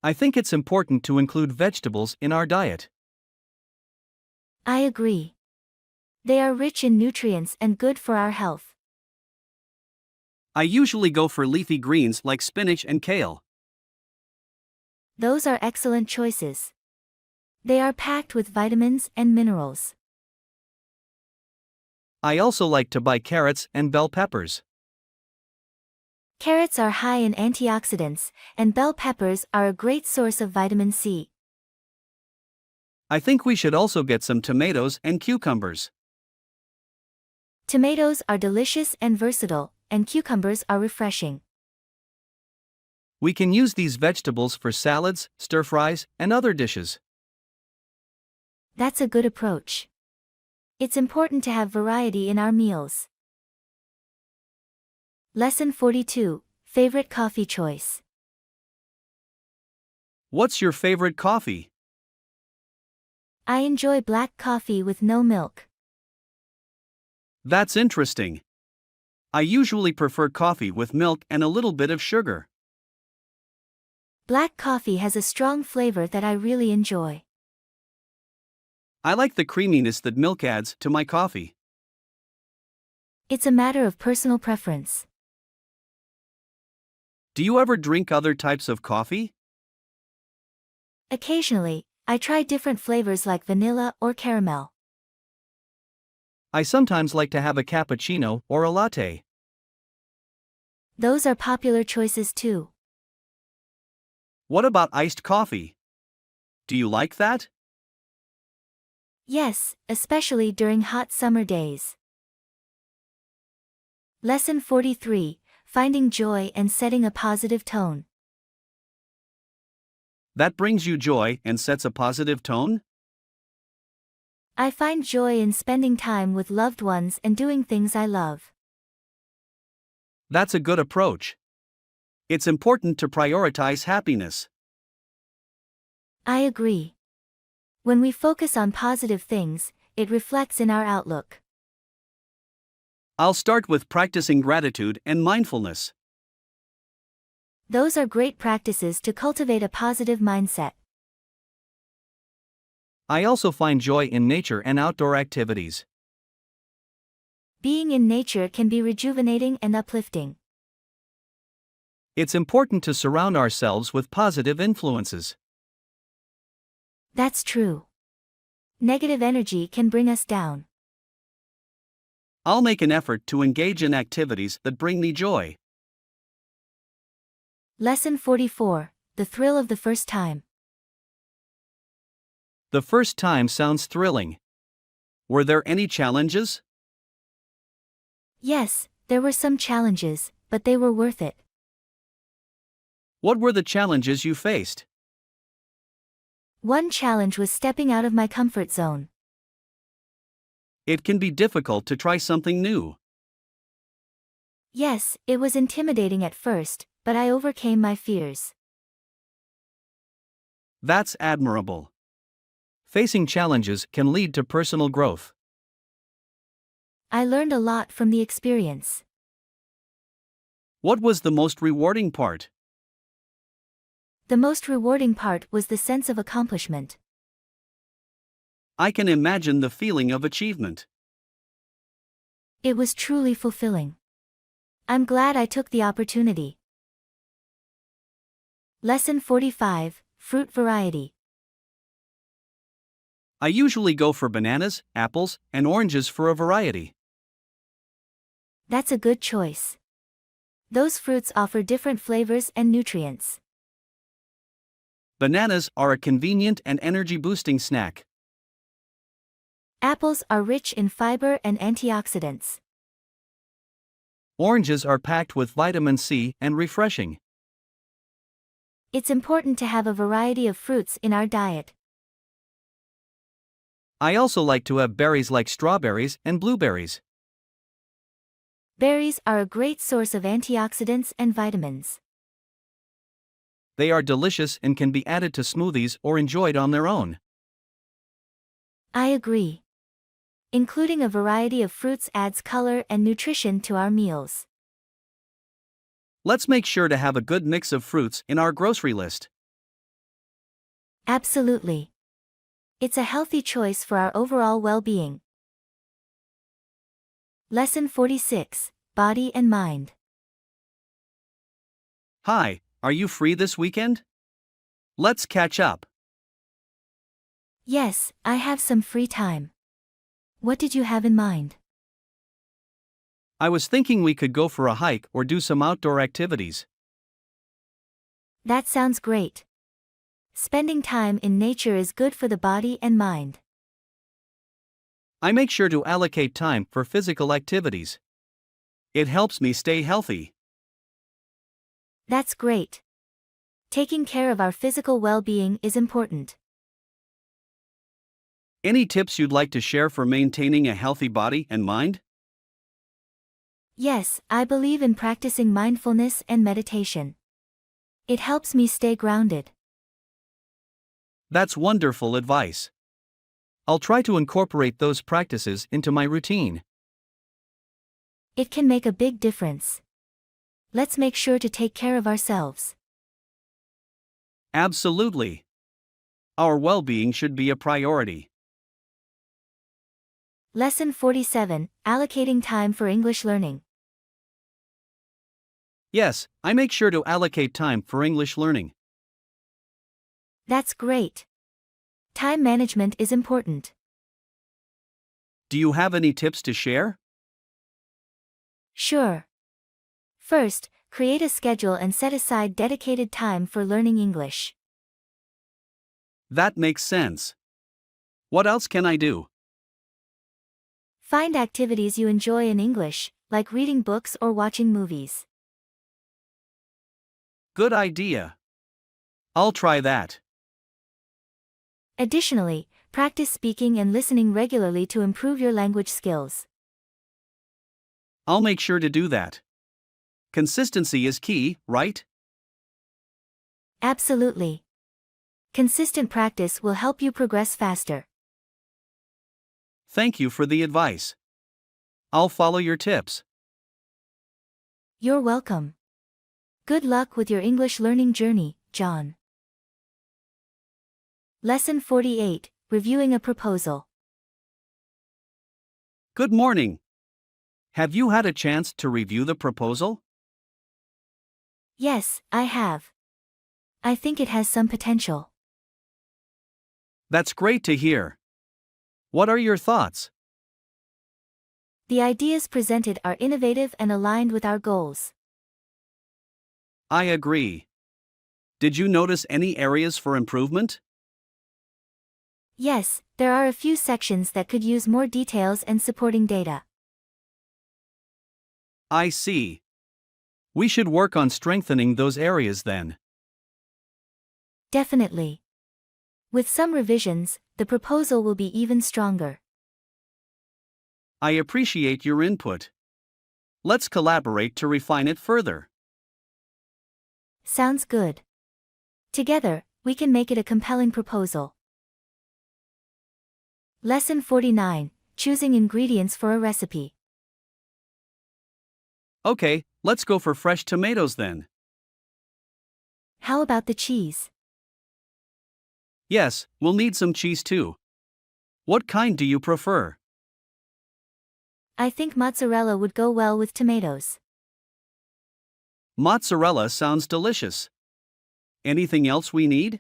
I think it's important to include vegetables in our diet. I agree. They are rich in nutrients and good for our health. I usually go for leafy greens like spinach and kale. Those are excellent choices. They are packed with vitamins and minerals. I also like to buy carrots and bell peppers. Carrots are high in antioxidants, and bell peppers are a great source of vitamin C. I think we should also get some tomatoes and cucumbers. Tomatoes are delicious and versatile, and cucumbers are refreshing. We can use these vegetables for salads, stir-fries, and other dishes. That's a good approach. It's important to have variety in our meals. Lesson 42, Favorite Coffee Choice. What's your favorite coffee? I enjoy black coffee with no milk. That's interesting. I usually prefer coffee with milk and a little bit of sugar. Black coffee has a strong flavor that I really enjoy. I like the creaminess that milk adds to my coffee. It's a matter of personal preference. Do you ever drink other types of coffee? Occasionally, I try different flavors like vanilla or caramel. I sometimes like to have a cappuccino or a latte. Those are popular choices too. What about iced coffee? Do you like that? Yes, especially during hot summer days. Lesson 43, Finding Joy and Setting a Positive Tone. That brings you joy and sets a positive tone? I find joy in spending time with loved ones and doing things I love. That's a good approach. It's important to prioritize happiness. I agree. When we focus on positive things, it reflects in our outlook. I'll start with practicing gratitude and mindfulness. Those are great practices to cultivate a positive mindset. I also find joy in nature and outdoor activities. Being in nature can be rejuvenating and uplifting. It's important to surround ourselves with positive influences. That's true. Negative energy can bring us down. I'll make an effort to engage in activities that bring me joy. Lesson 44, The Thrill of the First Time. The first time sounds thrilling. Were there any challenges? Yes, there were some challenges, but they were worth it. What were the challenges you faced? One challenge was stepping out of my comfort zone. It can be difficult to try something new. Yes, it was intimidating at first, but I overcame my fears. That's admirable. Facing challenges can lead to personal growth. I learned a lot from the experience. What was the most rewarding part? The most rewarding part was the sense of accomplishment. I can imagine the feeling of achievement. It was truly fulfilling. I'm glad I took the opportunity. Lesson 45, Fruit Variety. I usually go for bananas, apples, and oranges for a variety. That's a good choice. Those fruits offer different flavors and nutrients. Bananas are a convenient and energy-boosting snack. Apples are rich in fiber and antioxidants. Oranges are packed with vitamin C and refreshing. It's important to have a variety of fruits in our diet. I also like to have berries like strawberries and blueberries. Berries are a great source of antioxidants and vitamins. They are delicious and can be added to smoothies or enjoyed on their own. I agree. Including a variety of fruits adds color and nutrition to our meals. Let's make sure to have a good mix of fruits in our grocery list. Absolutely. It's a healthy choice for our overall well-being. Lesson 46, Body and Mind. Hi, are you free this weekend? Let's catch up. Yes, I have some free time. What did you have in mind? I was thinking we could go for a hike or do some outdoor activities. That sounds great. Spending time in nature is good for the body and mind. I make sure to allocate time for physical activities. It helps me stay healthy. That's great. Taking care of our physical well-being is important. Any tips you'd like to share for maintaining a healthy body and mind? Yes, I believe in practicing mindfulness and meditation. It helps me stay grounded. That's wonderful advice. I'll try to incorporate those practices into my routine. It can make a big difference. Let's make sure to take care of ourselves. Absolutely. Our well-being should be a priority. Lesson 47, Allocating Time for English Learning. Yes, I make sure to allocate time for English learning. That's great. Time management is important. Do you have any tips to share? Sure. First, create a schedule and set aside dedicated time for learning English. That makes sense. What else can I do? Find activities you enjoy in English, like reading books or watching movies. Good idea. I'll try that. Additionally, practice speaking and listening regularly to improve your language skills. I'll make sure to do that. Consistency is key, right? Absolutely. Consistent practice will help you progress faster. Thank you for the advice. I'll follow your tips. You're welcome. Good luck with your English learning journey, John. Lesson 48, Reviewing a Proposal. Good morning. Have you had a chance to review the proposal? Yes, I have. I think it has some potential. That's great to hear. What are your thoughts? The ideas presented are innovative and aligned with our goals. I agree. Did you notice any areas for improvement? Yes, there are a few sections that could use more details and supporting data. I see. We should work on strengthening those areas then. Definitely. With some revisions, the proposal will be even stronger. I appreciate your input. Let's collaborate to refine it further. Sounds good. Together, we can make it a compelling proposal. Lesson 49, Choosing Ingredients for a Recipe. Okay, let's go for fresh tomatoes then. How about the cheese? Yes, we'll need some cheese too. What kind do you prefer? I think mozzarella would go well with tomatoes. Mozzarella sounds delicious. Anything else we need?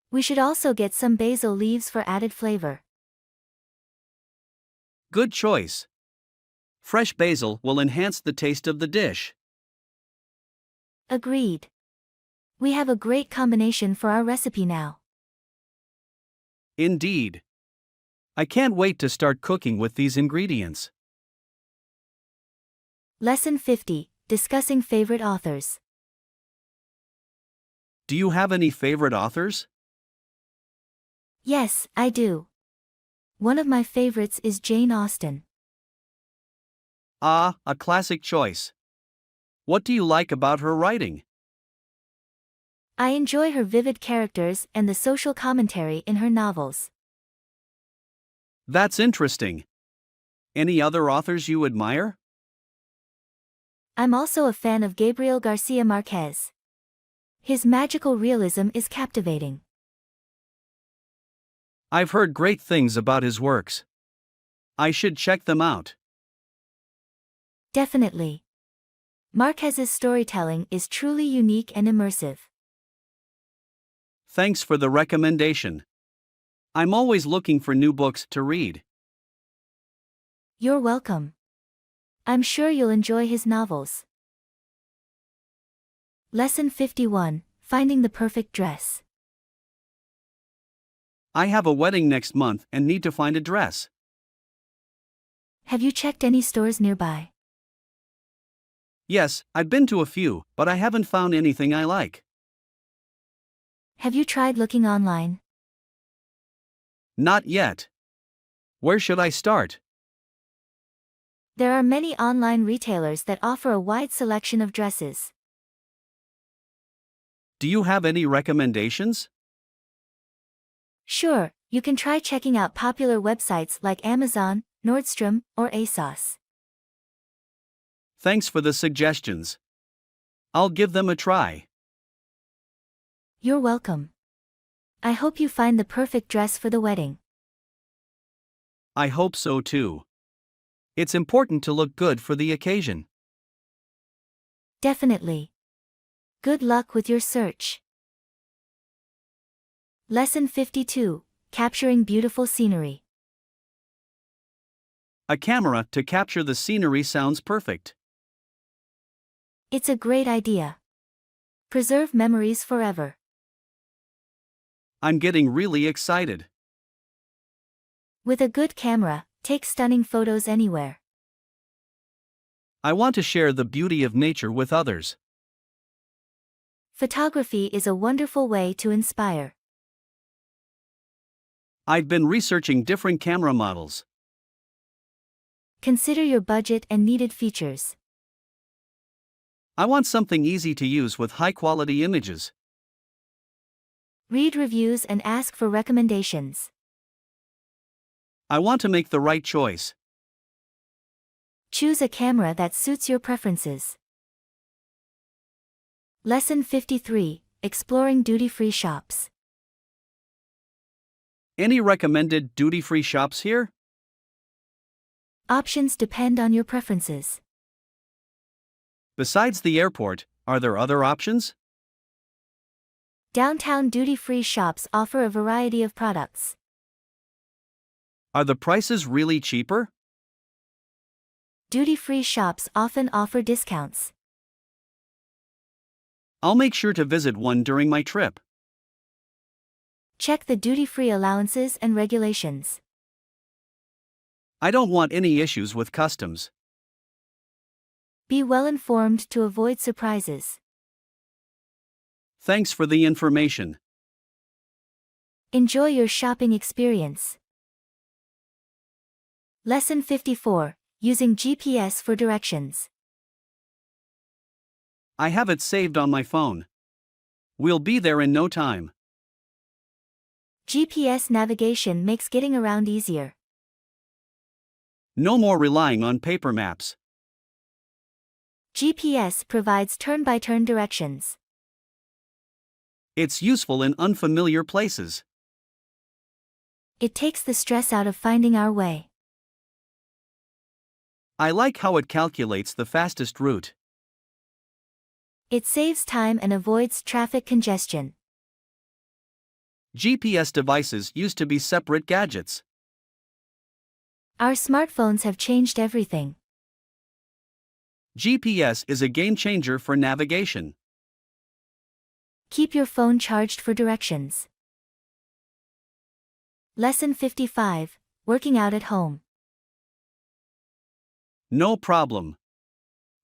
We should also get some basil leaves for added flavor. Good choice. Fresh basil will enhance the taste of the dish. Agreed. We have a great combination for our recipe now. Indeed. I can't wait to start cooking with these ingredients. Lesson 50, Discussing Favorite Authors. Do you have any favorite authors? Yes, I do. One of my favorites is Jane Austen. Ah, a classic choice. What do you like about her writing? I enjoy her vivid characters and the social commentary in her novels. That's interesting. Any other authors you admire? I'm also a fan of Gabriel Garcia Marquez. His magical realism is captivating. I've heard great things about his works. I should check them out. Definitely. Marquez's storytelling is truly unique and immersive. Thanks for the recommendation. I'm always looking for new books to read. You're welcome. I'm sure you'll enjoy his novels. Lesson 51, Finding the Perfect Dress. I have a wedding next month and need to find a dress. Have you checked any stores nearby? Yes, I've been to a few, but I haven't found anything I like. Have you tried looking online? Not yet. Where should I start? There are many online retailers that offer a wide selection of dresses. Do you have any recommendations? Sure, you can try checking out popular websites like Amazon, Nordstrom, or ASOS. Thanks for the suggestions. I'll give them a try. You're welcome. I hope you find the perfect dress for the wedding. I hope so too. It's important to look good for the occasion. Definitely. Good luck with your search. Lesson 52, Capturing Beautiful Scenery. A camera to capture the scenery sounds perfect. It's a great idea. Preserve memories forever. I'm getting really excited. With a good camera, take stunning photos anywhere. I want to share the beauty of nature with others. Photography is a wonderful way to inspire. I've been researching different camera models. Consider your budget and needed features. I want something easy to use with high-quality images. Read reviews and ask for recommendations. I want to make the right choice. Choose a camera that suits your preferences. Lesson 53, Exploring Duty-Free Shops. Any recommended duty-free shops here? Options depend on your preferences. Besides the airport, are there other options? Downtown duty-free shops offer a variety of products. Are the prices really cheaper? Duty-free shops often offer discounts. I'll make sure to visit one during my trip. Check the duty-free allowances and regulations. I don't want any issues with customs. Be well informed to avoid surprises. Thanks for the information. Enjoy your shopping experience. Lesson 54, Using GPS for Directions. I have it saved on my phone. We'll be there in no time. GPS navigation makes getting around easier. No more relying on paper maps. GPS provides turn-by-turn directions. It's useful in unfamiliar places. It takes the stress out of finding our way. I like how it calculates the fastest route. It saves time and avoids traffic congestion. GPS devices used to be separate gadgets. Our smartphones have changed everything. GPS is a game changer for navigation. Keep your phone charged for directions. Lesson 55, Working Out at Home. No problem.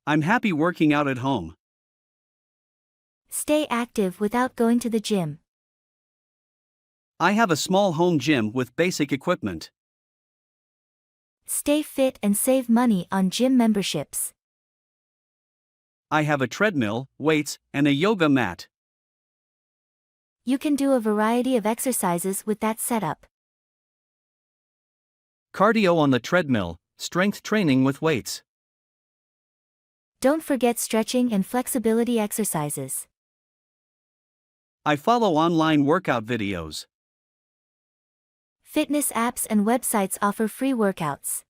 I'm happy working out at home. Stay active without going to the gym. I have a small home gym with basic equipment. Stay fit and save money on gym memberships. I have a treadmill, weights, and a yoga mat. You can do a variety of exercises with that setup. Cardio on the treadmill, strength training with weights. Don't forget stretching and flexibility exercises. I follow online workout videos. Fitness apps and websites offer free workouts.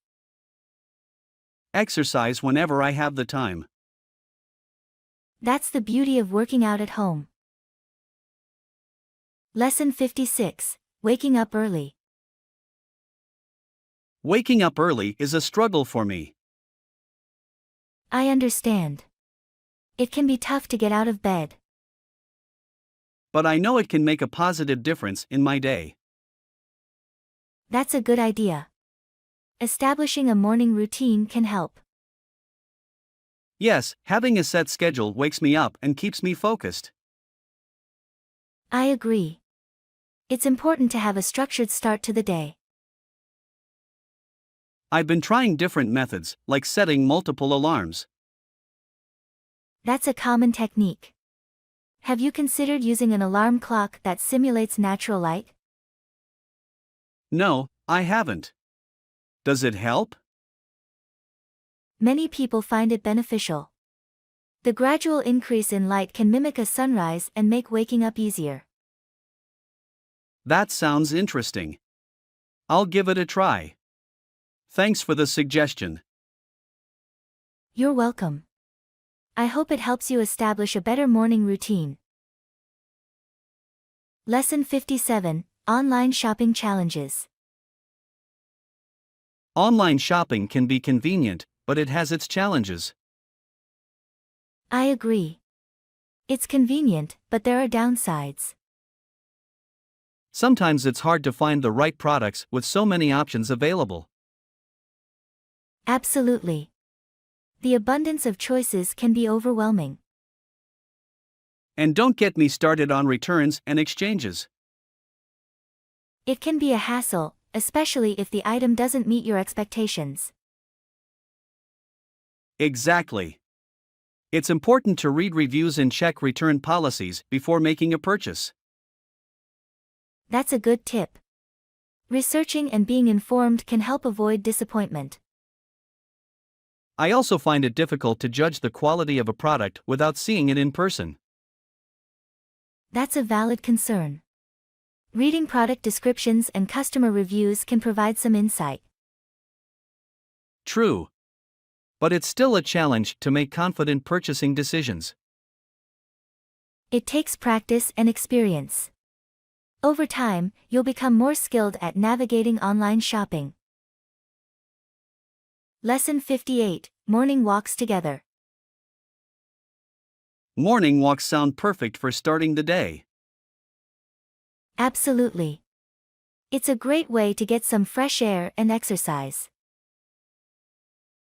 Exercise whenever I have the time. That's the beauty of working out at home. Lesson 56. Waking up early. Waking up early is a struggle for me. I understand. It can be tough to get out of bed. But I know it can make a positive difference in my day. That's a good idea. Establishing a morning routine can help. Yes, having a set schedule wakes me up and keeps me focused. I agree. It's important to have a structured start to the day. I've been trying different methods, like setting multiple alarms. That's a common technique. Have you considered using an alarm clock that simulates natural light? No, I haven't. Does it help? Many people find it beneficial. The gradual increase in light can mimic a sunrise and make waking up easier. That sounds interesting. I'll give it a try. Thanks for the suggestion. You're welcome. I hope it helps you establish a better morning routine. Lesson 57. Online Shopping Challenges. Online shopping can be convenient, but it has its challenges. I agree. It's convenient, but there are downsides. Sometimes it's hard to find the right products with so many options available. Absolutely. The abundance of choices can be overwhelming. And don't get me started on returns and exchanges. It can be a hassle, especially if the item doesn't meet your expectations. Exactly. It's important to read reviews and check return policies before making a purchase. That's a good tip. Researching and being informed can help avoid disappointment. I also find it difficult to judge the quality of a product without seeing it in person. That's a valid concern. Reading product descriptions and customer reviews can provide some insight. True. But it's still a challenge to make confident purchasing decisions. It takes practice and experience. Over time, you'll become more skilled at navigating online shopping. Lesson 58. Morning Walks Together. Morning walks sound perfect for starting the day. Absolutely. It's a great way to get some fresh air and exercise.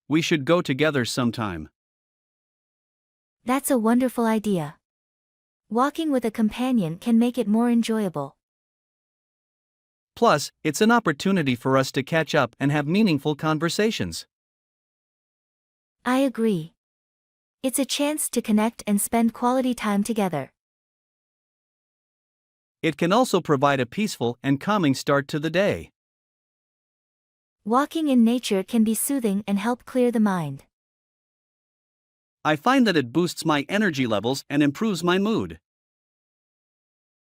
We should go together sometime. That's a wonderful idea. Walking with a companion can make it more enjoyable. Plus, it's an opportunity for us to catch up and have meaningful conversations. I agree. It's a chance to connect and spend quality time together. It can also provide a peaceful and calming start to the day. Walking in nature can be soothing and help clear the mind. I find that it boosts my energy levels and improves my mood.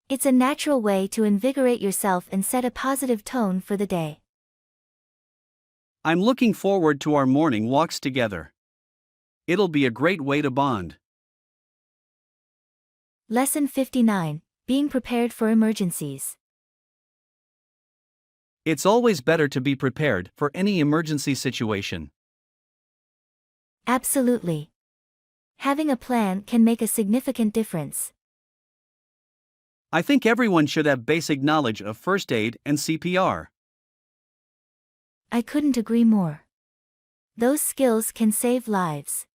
It's a natural way to invigorate yourself and set a positive tone for the day. I'm looking forward to our morning walks together. It'll be a great way to bond. Lesson 59. Being prepared for emergencies. It's always better to be prepared for any emergency situation. Absolutely. Having a plan can make a significant difference. I think everyone should have basic knowledge of first aid and CPR. I couldn't agree more. Those skills can save lives.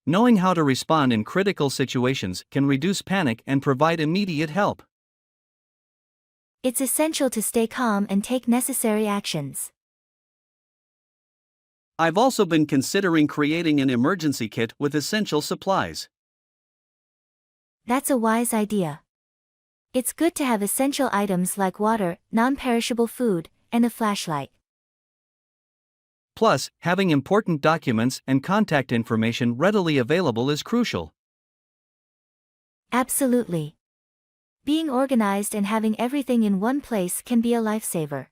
Knowing how to respond in critical situations can reduce panic and provide immediate help. It's essential to stay calm and take necessary actions. I've also been considering creating an emergency kit with essential supplies. That's a wise idea. It's good to have essential items like water, non-perishable food, and a flashlight. Plus, having important documents and contact information readily available is crucial. Absolutely. Being organized and having everything in one place can be a lifesaver.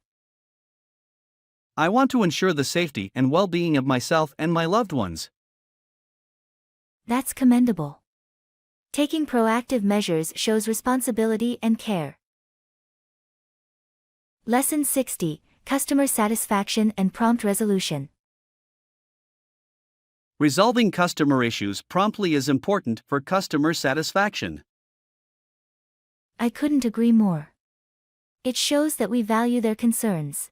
I want to ensure the safety and well-being of myself and my loved ones. That's commendable. Taking proactive measures shows responsibility and care. Lesson 60: Customer Satisfaction and Prompt Resolution. Resolving customer issues promptly is important for customer satisfaction. I couldn't agree more. It shows that we value their concerns.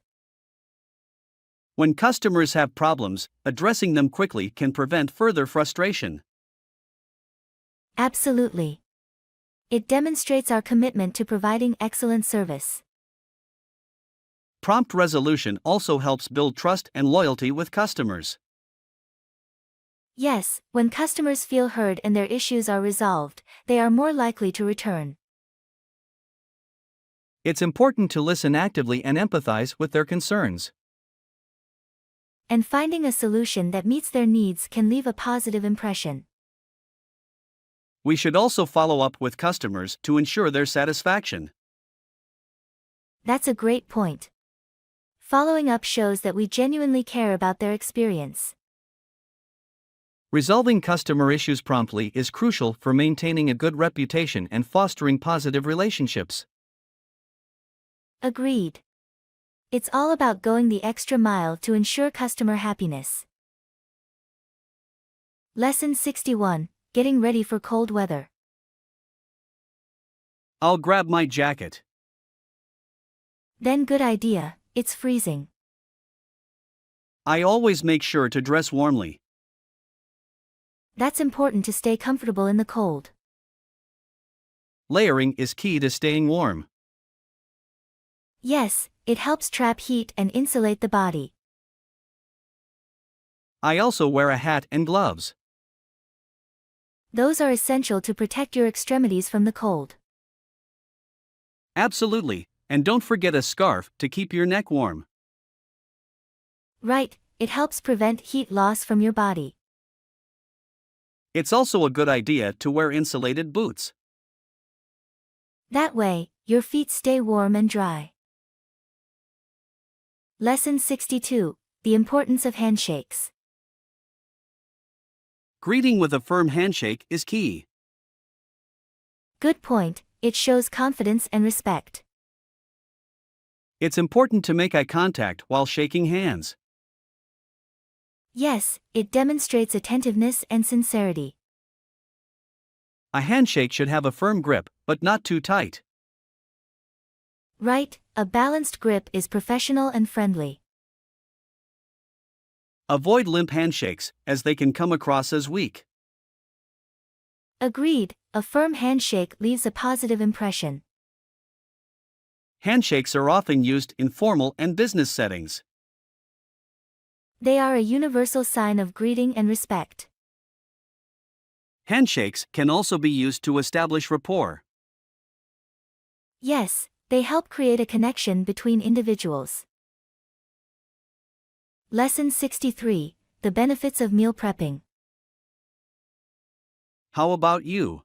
When customers have problems, addressing them quickly can prevent further frustration. Absolutely. It demonstrates our commitment to providing excellent service. Prompt resolution also helps build trust and loyalty with customers. Yes, when customers feel heard and their issues are resolved, they are more likely to return. It's important to listen actively and empathize with their concerns. And finding a solution that meets their needs can leave a positive impression. We should also follow up with customers to ensure their satisfaction. That's a great point. Following up shows that we genuinely care about their experience. Resolving customer issues promptly is crucial for maintaining a good reputation and fostering positive relationships. Agreed. It's all about going the extra mile to ensure customer happiness. Lesson 61: Getting ready for cold weather. I'll grab my jacket. Then good idea, it's freezing. I always make sure to dress warmly. That's important to stay comfortable in the cold. Layering is key to staying warm. Yes, it helps trap heat and insulate the body. I also wear a hat and gloves. Those are essential to protect your extremities from the cold. Absolutely, and don't forget a scarf to keep your neck warm. Right, it helps prevent heat loss from your body. It's also a good idea to wear insulated boots. That way, your feet stay warm and dry. Lesson 62: The Importance of Handshakes. Greeting with a firm handshake is key. Good point, it shows confidence and respect. It's important to make eye contact while shaking hands. Yes, it demonstrates attentiveness and sincerity. A handshake should have a firm grip, but not too tight. Right, a balanced grip is professional and friendly. Avoid limp handshakes, as they can come across as weak. Agreed, a firm handshake leaves a positive impression. Handshakes are often used in formal and business settings. They are a universal sign of greeting and respect. Handshakes can also be used to establish rapport. Yes, they help create a connection between individuals. Lesson 63: The Benefits of Meal Prepping. How about you?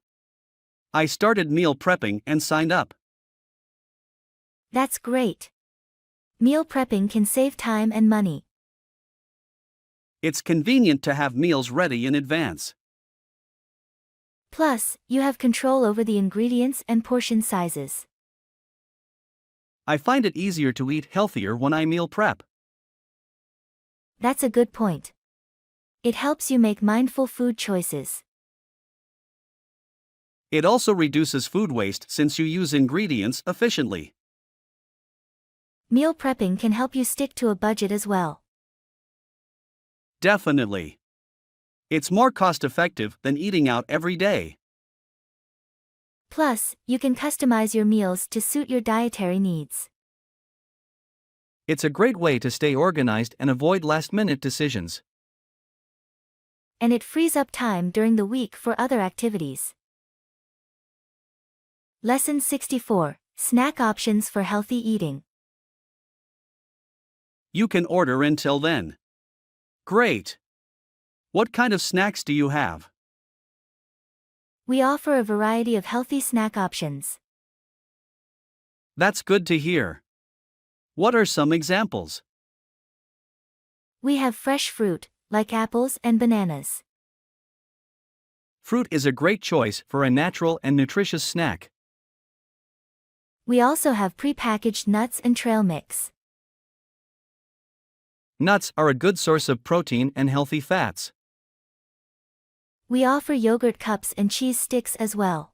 I started meal prepping and signed up. That's great. Meal prepping can save time and money. It's convenient to have meals ready in advance. Plus, you have control over the ingredients and portion sizes. I find it easier to eat healthier when I meal prep. That's a good point. It helps you make mindful food choices. It also reduces food waste since you use ingredients efficiently. Meal prepping can help you stick to a budget as well. Definitely. It's more cost-effective than eating out every day. Plus, you can customize your meals to suit your dietary needs. It's a great way to stay organized and avoid last-minute decisions. And it frees up time during the week for other activities. Lesson 64: Snack options for healthy eating. You can order until then. Great! What kind of snacks do you have? We offer a variety of healthy snack options. That's good to hear. What are some examples? We have fresh fruit, like apples and bananas. Fruit is a great choice for a natural and nutritious snack. We also have pre-packaged nuts and trail mix. Nuts are a good source of protein and healthy fats. We offer yogurt cups and cheese sticks as well.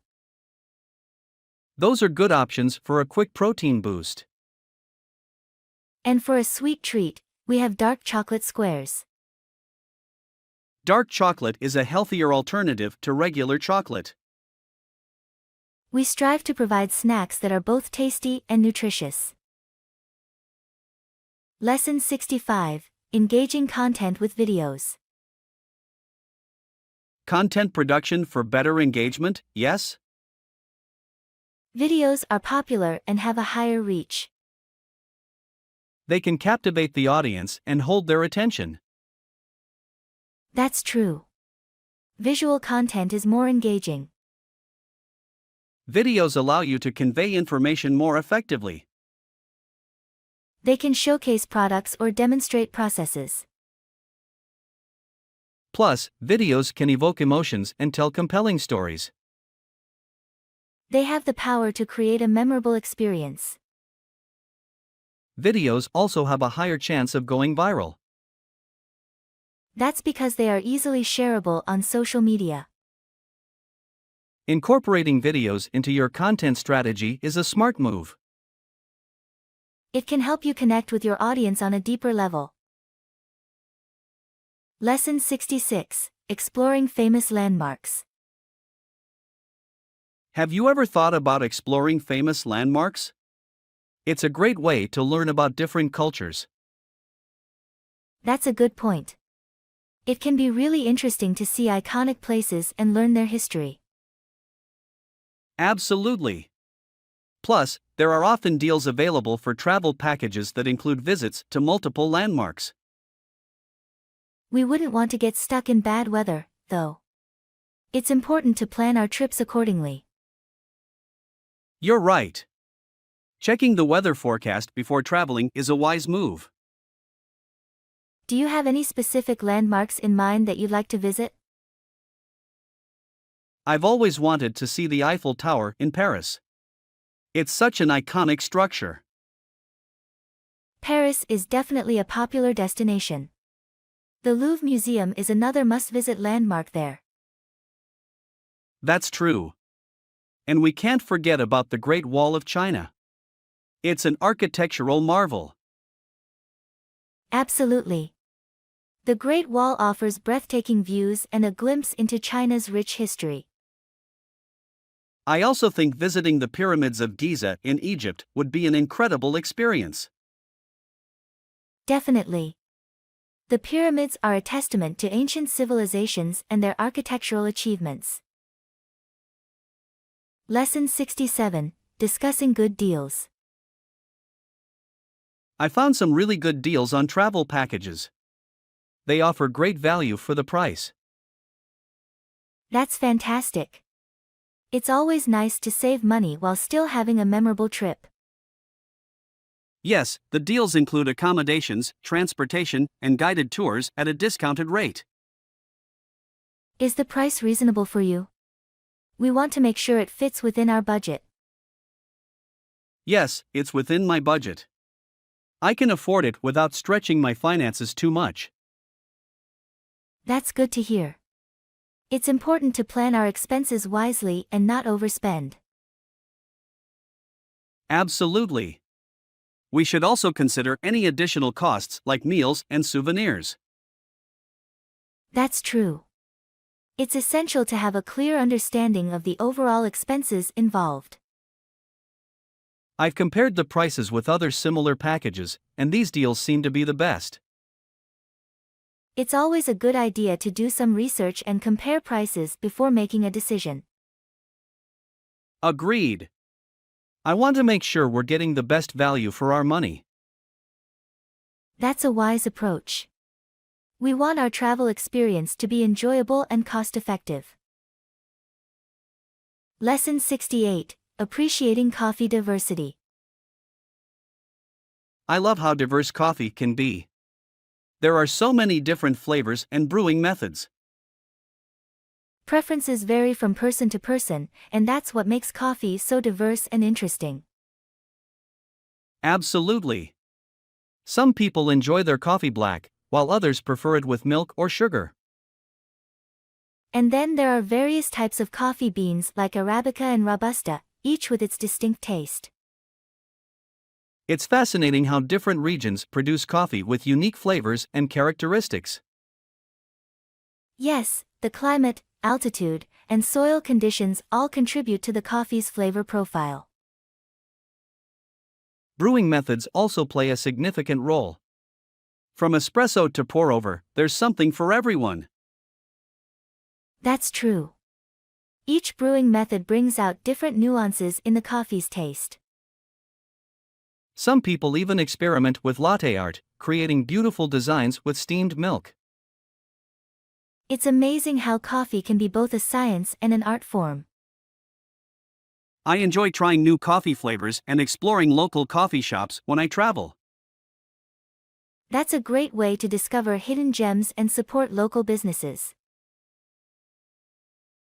Those are good options for a quick protein boost. And for a sweet treat, we have dark chocolate squares. Dark chocolate is a healthier alternative to regular chocolate. We strive to provide snacks that are both tasty and nutritious. Lesson 65: Engaging content with videos. Content production for better engagement, yes? Videos are popular and have a higher reach. They can captivate the audience and hold their attention. That's true. Visual content is more engaging. Videos allow you to convey information more effectively. They can showcase products or demonstrate processes. Plus, videos can evoke emotions and tell compelling stories. They have the power to create a memorable experience. Videos also have a higher chance of going viral. That's because they are easily shareable on social media. Incorporating videos into your content strategy is a smart move. It can help you connect with your audience on a deeper level. Lesson 66: Exploring famous landmarks. Have you ever thought about exploring famous landmarks? It's a great way to learn about different cultures. That's a good point. It can be really interesting to see iconic places and learn their history. Absolutely. Plus, there are often deals available for travel packages that include visits to multiple landmarks. We wouldn't want to get stuck in bad weather, though. It's important to plan our trips accordingly. You're right. Checking the weather forecast before traveling is a wise move. Do you have any specific landmarks in mind that you'd like to visit? I've always wanted to see the Eiffel Tower in Paris. It's such an iconic structure. Paris is definitely a popular destination. The Louvre Museum is another must-visit landmark there. That's true. And we can't forget about the Great Wall of China. It's an architectural marvel. Absolutely. The Great Wall offers breathtaking views and a glimpse into China's rich history. I also think visiting the pyramids of Giza in Egypt would be an incredible experience. Definitely. The pyramids are a testament to ancient civilizations and their architectural achievements. Lesson 67: Discussing good deals. I found some really good deals on travel packages. They offer great value for the price. That's fantastic. It's always nice to save money while still having a memorable trip. Yes, the deals include accommodations, transportation, and guided tours at a discounted rate. Is the price reasonable for you? We want to make sure it fits within our budget. Yes, it's within my budget. I can afford it without stretching my finances too much. That's good to hear. It's important to plan our expenses wisely and not overspend. Absolutely. We should also consider any additional costs like meals and souvenirs. That's true. It's essential to have a clear understanding of the overall expenses involved. I've compared the prices with other similar packages, and these deals seem to be the best. It's always a good idea to do some research and compare prices before making a decision. Agreed. I want to make sure we're getting the best value for our money. That's a wise approach. We want our travel experience to be enjoyable and cost-effective. Lesson 68: Appreciating Coffee Diversity. I love how diverse coffee can be. There are so many different flavors and brewing methods. Preferences vary from person to person, and that's what makes coffee so diverse and interesting. Absolutely. Some people enjoy their coffee black, while others prefer it with milk or sugar. And then there are various types of coffee beans like Arabica and Robusta, each with its distinct taste. It's fascinating how different regions produce coffee with unique flavors and characteristics. Yes, the climate, altitude, and soil conditions all contribute to the coffee's flavor profile. Brewing methods also play a significant role. From espresso to pour over, there's something for everyone. That's true. Each brewing method brings out different nuances in the coffee's taste. Some people even experiment with latte art, creating beautiful designs with steamed milk. It's amazing how coffee can be both a science and an art form. I enjoy trying new coffee flavors and exploring local coffee shops when I travel. That's a great way to discover hidden gems and support local businesses.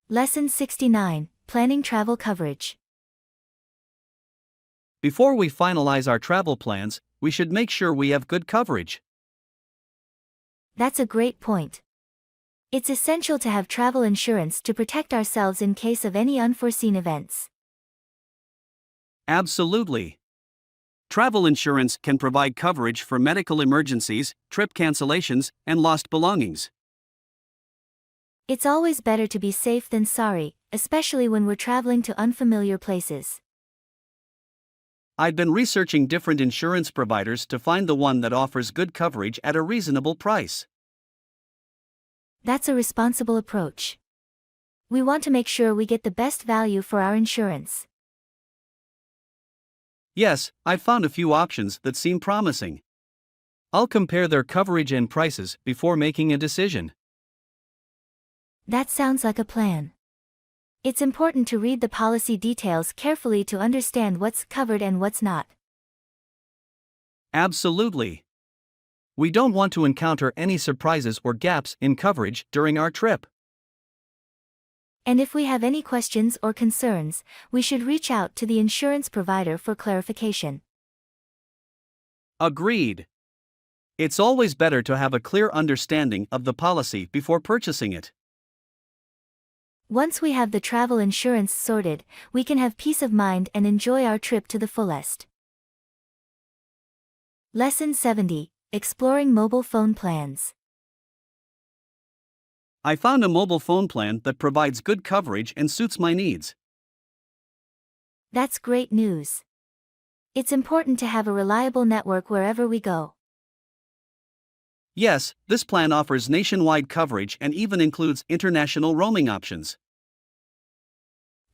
Lesson 69: Planning Travel Coverage. Before we finalize our travel plans, we should make sure we have good coverage. That's a great point. It's essential to have travel insurance to protect ourselves in case of any unforeseen events. Absolutely. Travel insurance can provide coverage for medical emergencies, trip cancellations, and lost belongings. It's always better to be safe than sorry, especially when we're traveling to unfamiliar places. I've been researching different insurance providers to find the one that offers good coverage at a reasonable price. That's a responsible approach. We want to make sure we get the best value for our insurance. Yes, I've found a few options that seem promising. I'll compare their coverage and prices before making a decision. That sounds like a plan. It's important to read the policy details carefully to understand what's covered and what's not. Absolutely. We don't want to encounter any surprises or gaps in coverage during our trip. And if we have any questions or concerns, we should reach out to the insurance provider for clarification. Agreed. It's always better to have a clear understanding of the policy before purchasing it. Once we have the travel insurance sorted, we can have peace of mind and enjoy our trip to the fullest. Lesson 70: Exploring Mobile Phone Plans. I found a mobile phone plan that provides good coverage and suits my needs. That's great news. It's important to have a reliable network wherever we go. Yes, this plan offers nationwide coverage and even includes international roaming options.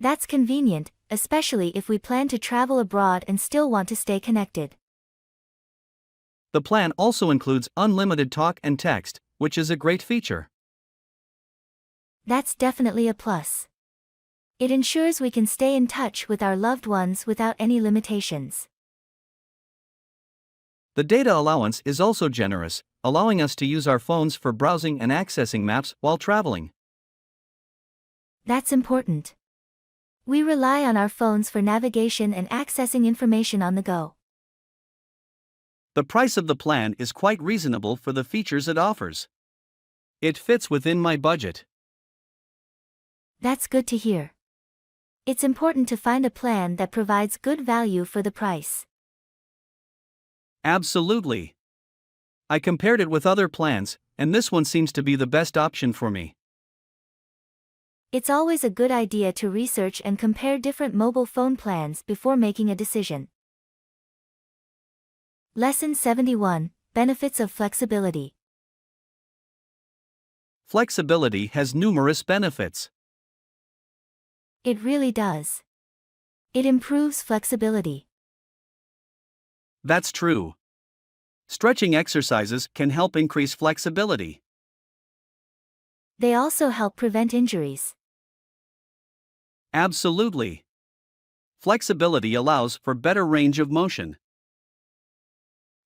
That's convenient, especially if we plan to travel abroad and still want to stay connected. The plan also includes unlimited talk and text, which is a great feature. That's definitely a plus. It ensures we can stay in touch with our loved ones without any limitations. The data allowance is also generous, allowing us to use our phones for browsing and accessing maps while traveling. That's important. We rely on our phones for navigation and accessing information on the go. The price of the plan is quite reasonable for the features it offers. It fits within my budget. That's good to hear. It's important to find a plan that provides good value for the price. Absolutely. I compared it with other plans, and this one seems to be the best option for me. It's always a good idea to research and compare different mobile phone plans before making a decision. Lesson 71, Benefits of Flexibility. Flexibility has numerous benefits. It really does. It improves flexibility. That's true. Stretching exercises can help increase flexibility. They also help prevent injuries. Absolutely. Flexibility allows for better range of motion.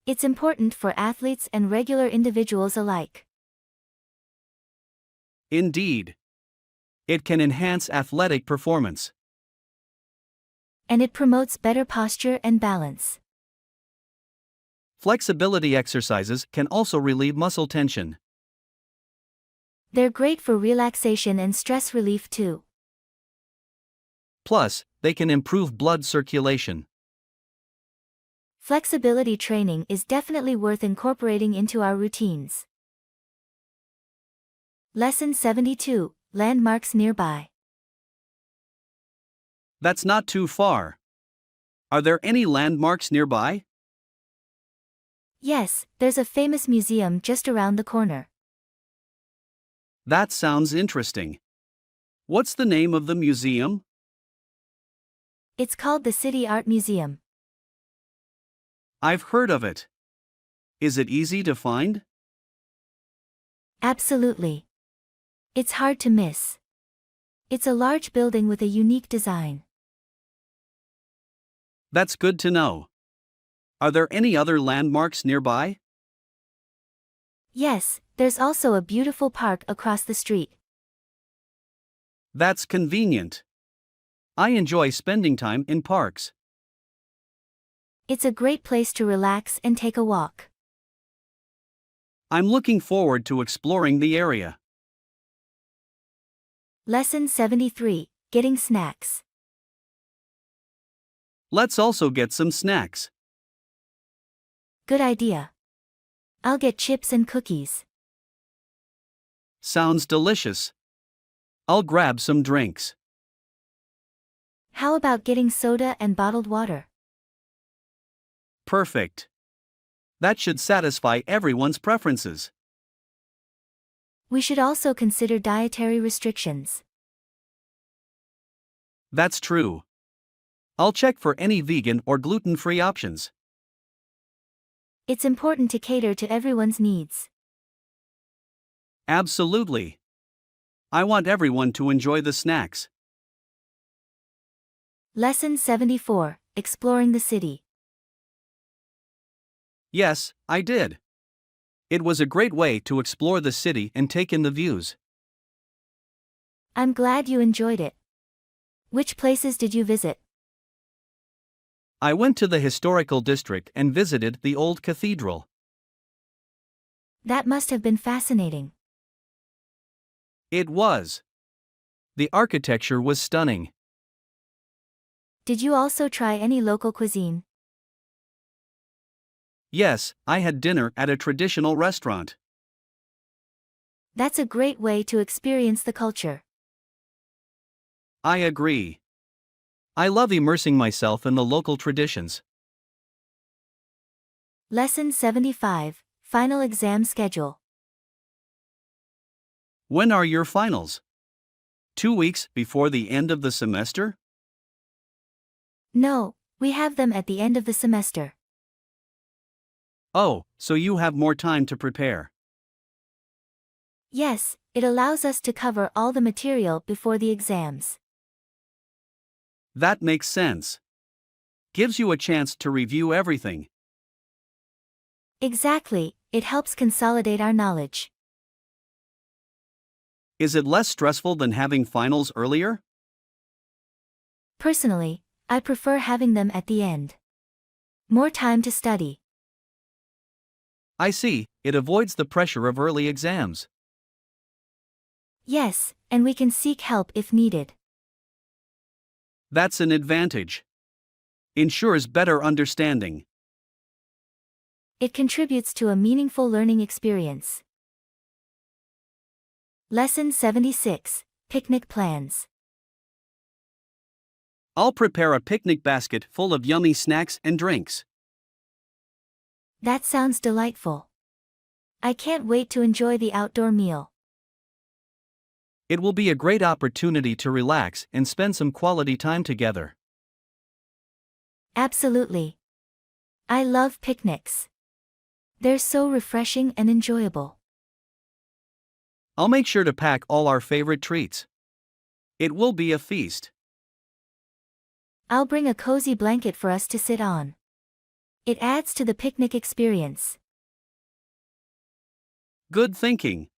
It's important for athletes and regular individuals alike. Indeed. It can enhance athletic performance. And it promotes better posture and balance. Flexibility exercises can also relieve muscle tension. They're great for relaxation and stress relief too. Plus, they can improve blood circulation. Flexibility training is definitely worth incorporating into our routines. Lesson 72, Landmarks Nearby. That's not too far. Are there any landmarks nearby? Yes, there's a famous museum just around the corner. That sounds interesting. What's the name of the museum? It's called the City Art Museum. I've heard of it. Is it easy to find? Absolutely. It's hard to miss. It's a large building with a unique design. That's good to know. Are there any other landmarks nearby? Yes, there's also a beautiful park across the street. That's convenient. I enjoy spending time in parks. It's a great place to relax and take a walk. I'm looking forward to exploring the area. Lesson 73, Getting Snacks. Let's also get some snacks. Good idea. I'll get chips and cookies. Sounds delicious. I'll grab some drinks. How about getting soda and bottled water? Perfect. That should satisfy everyone's preferences. We should also consider dietary restrictions. That's true. I'll check for any vegan or gluten-free options. It's important to cater to everyone's needs. Absolutely. I want everyone to enjoy the snacks. Lesson 74, Exploring the City. Yes, I did. It was a great way to explore the city and take in the views. I'm glad you enjoyed it. Which places did you visit? I went to the historical district and visited the old cathedral. That must have been fascinating. It was. The architecture was stunning. Did you also try any local cuisine? Yes, I had dinner at a traditional restaurant. That's a great way to experience the culture. I agree. I love immersing myself in the local traditions. Lesson 75, Final Exam Schedule. When are your finals? 2 weeks before the end of the semester? No, we have them at the end of the semester. Oh, so you have more time to prepare. Yes, it allows us to cover all the material before the exams. That makes sense. Gives you a chance to review everything. Exactly, it helps consolidate our knowledge. Is it less stressful than having finals earlier? Personally, I prefer having them at the end. More time to study. I see, it avoids the pressure of early exams. Yes, and we can seek help if needed. That's an advantage. Ensures better understanding. It contributes to a meaningful learning experience. Lesson 76, Picnic plans. I'll prepare a picnic basket full of yummy snacks and drinks. That sounds delightful. I can't wait to enjoy the outdoor meal. It will be a great opportunity to relax and spend some quality time together. Absolutely. I love picnics. They're so refreshing and enjoyable. I'll make sure to pack all our favorite treats. It will be a feast. I'll bring a cozy blanket for us to sit on. It adds to the picnic experience. Good thinking.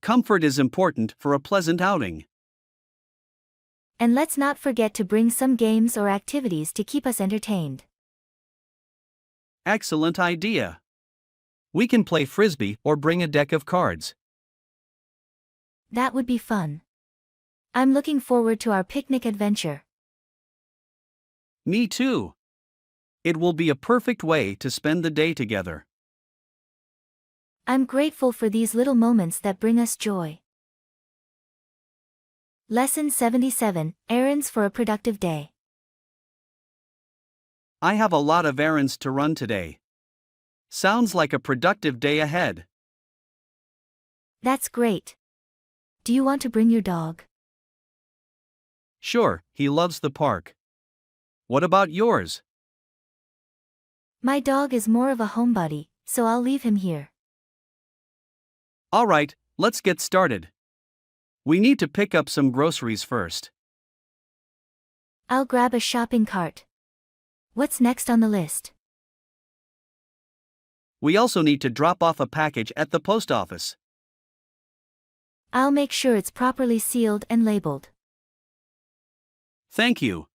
Comfort is important for a pleasant outing. And let's not forget to bring some games or activities to keep us entertained. Excellent idea. We can play frisbee or bring a deck of cards. That would be fun. I'm looking forward to our picnic adventure. Me too. It will be a perfect way to spend the day together. I'm grateful for these little moments that bring us joy. Lesson 77, Errands for a Productive Day. I have a lot of errands to run today. Sounds like a productive day ahead. That's great. Do you want to bring your dog? Sure, he loves the park. What about yours? My dog is more of a homebody, so I'll leave him here. All right, let's get started. We need to pick up some groceries first. I'll grab a shopping cart. What's next on the list? We also need to drop off a package at the post office. I'll make sure it's properly sealed and labeled. Thank you.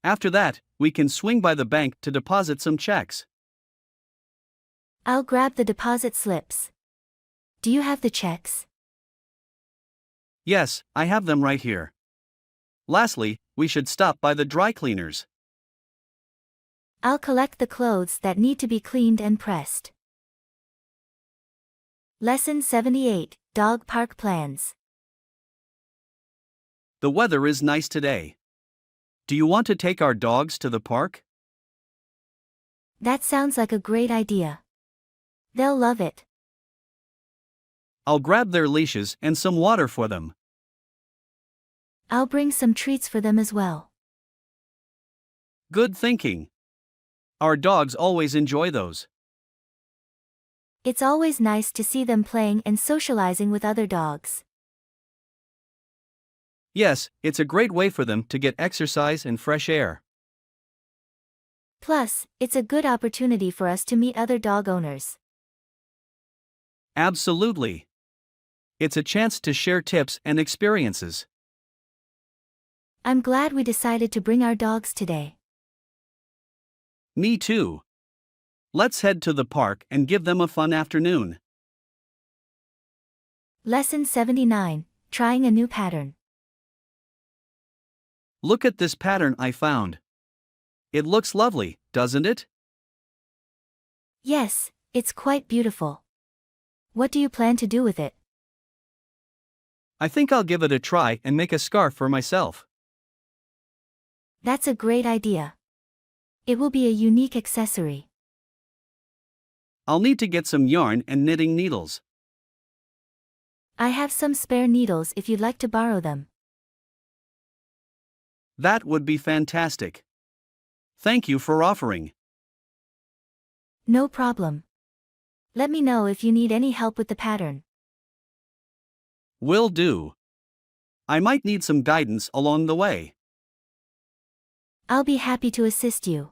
After that, we can swing by the bank to deposit some checks. I'll grab the deposit slips. Do you have the checks? Yes, I have them right here. Lastly, we should stop by the dry cleaners. I'll collect the clothes that need to be cleaned and pressed. Lesson 78, Dog Park Plans. The weather is nice today. Do you want to take our dogs to the park? That sounds like a great idea. They'll love it. I'll grab their leashes and some water for them. I'll bring some treats for them as well. Good thinking. Our dogs always enjoy those. It's always nice to see them playing and socializing with other dogs. Yes, it's a great way for them to get exercise and fresh air. Plus, it's a good opportunity for us to meet other dog owners. Absolutely. It's a chance to share tips and experiences. I'm glad we decided to bring our dogs today. Me too. Let's head to the park and give them a fun afternoon. Lesson 79, Trying a New Pattern. Look at this pattern I found. It looks lovely, doesn't it? Yes, it's quite beautiful. What do you plan to do with it? I think I'll give it a try and make a scarf for myself. That's a great idea. It will be a unique accessory. I'll need to get some yarn and knitting needles. I have some spare needles if you'd like to borrow them. That would be fantastic. Thank you for offering. No problem. Let me know if you need any help with the pattern. Will do. I might need some guidance along the way. I'll be happy to assist you.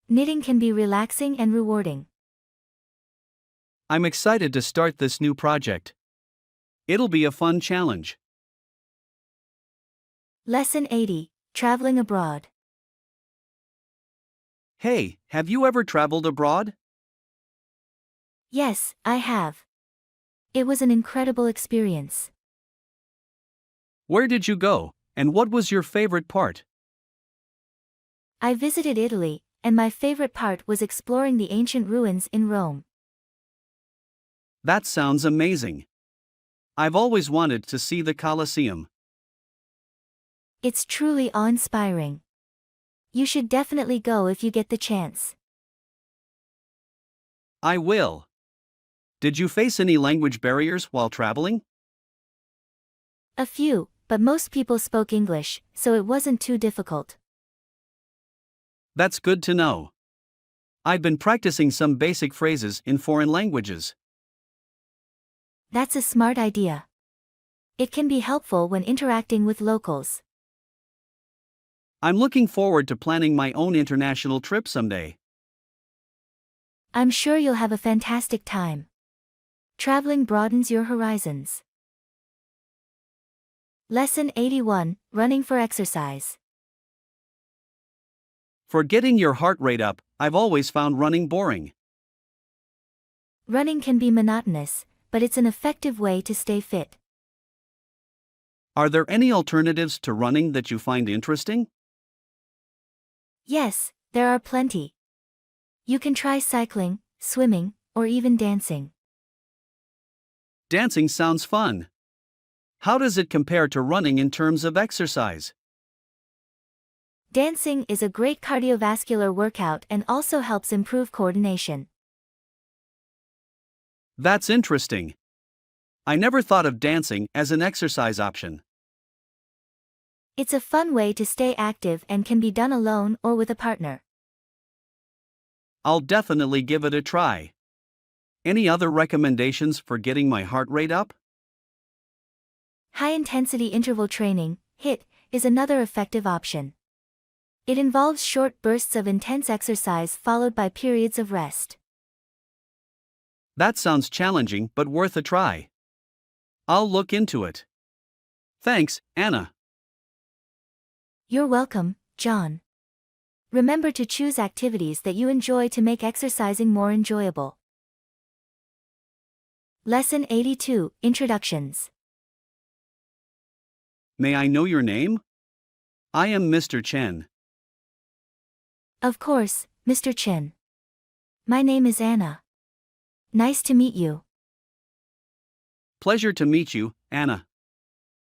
Knitting can be relaxing and rewarding. I'm excited to start this new project. It'll be a fun challenge. Lesson 80, Traveling Abroad. Hey, have you ever traveled abroad? Yes, I have. It was an incredible experience. Where did you go, and what was your favorite part? I visited Italy, and my favorite part was exploring the ancient ruins in Rome. That sounds amazing. I've always wanted to see the Colosseum. It's truly awe-inspiring. You should definitely go if you get the chance. I will. Did you face any language barriers while traveling? A few, but most people spoke English, so it wasn't too difficult. That's good to know. I've been practicing some basic phrases in foreign languages. That's a smart idea. It can be helpful when interacting with locals. I'm looking forward to planning my own international trip someday. I'm sure you'll have a fantastic time. Traveling broadens your horizons. Lesson 81, Running for Exercise. For getting your heart rate up, I've always found running boring. Running can be monotonous, but it's an effective way to stay fit. Are there any alternatives to running that you find interesting? Yes, there are plenty. You can try cycling, swimming, or even dancing. Dancing sounds fun. How does it compare to running in terms of exercise? Dancing is a great cardiovascular workout and also helps improve coordination. That's interesting. I never thought of dancing as an exercise option. It's a fun way to stay active and can be done alone or with a partner. I'll definitely give it a try. Any other recommendations for getting my heart rate up? High-intensity interval training, HIIT, is another effective option. It involves short bursts of intense exercise followed by periods of rest. That sounds challenging but worth a try. I'll look into it. Thanks, Anna. You're welcome, John. Remember to choose activities that you enjoy to make exercising more enjoyable. Lesson 82, Introductions. May I know your name? I am Mr. Chen. Of course, Mr. Chen. My name is Anna. Nice to meet you. Pleasure to meet you, Anna.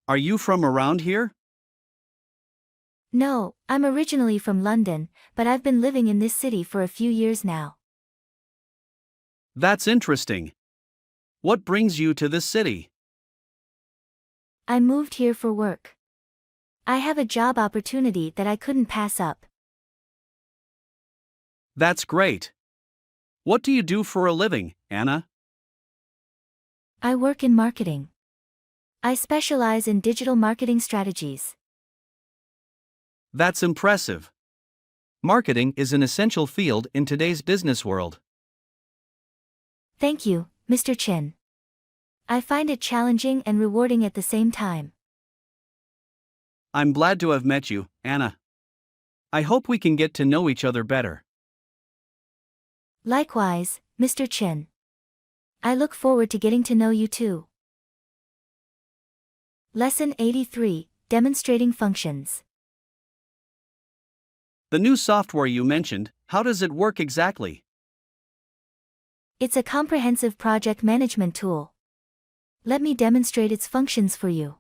Are you from around here? No, I'm originally from London, but I've been living in this city for a few years now. That's interesting. What brings you to this city? I moved here for work. I have a job opportunity that I couldn't pass up. That's great. What do you do for a living, Anna? I work in marketing. I specialize in digital marketing strategies. That's impressive. Marketing is an essential field in today's business world. Thank you, Mr. Chen. I find it challenging and rewarding at the same time. I'm glad to have met you, Anna. I hope we can get to know each other better. Likewise, Mr. Chen. I look forward to getting to know you too. Lesson 83, Demonstrating Functions. The new software you mentioned, how does it work exactly? It's a comprehensive project management tool. Let me demonstrate its functions for you.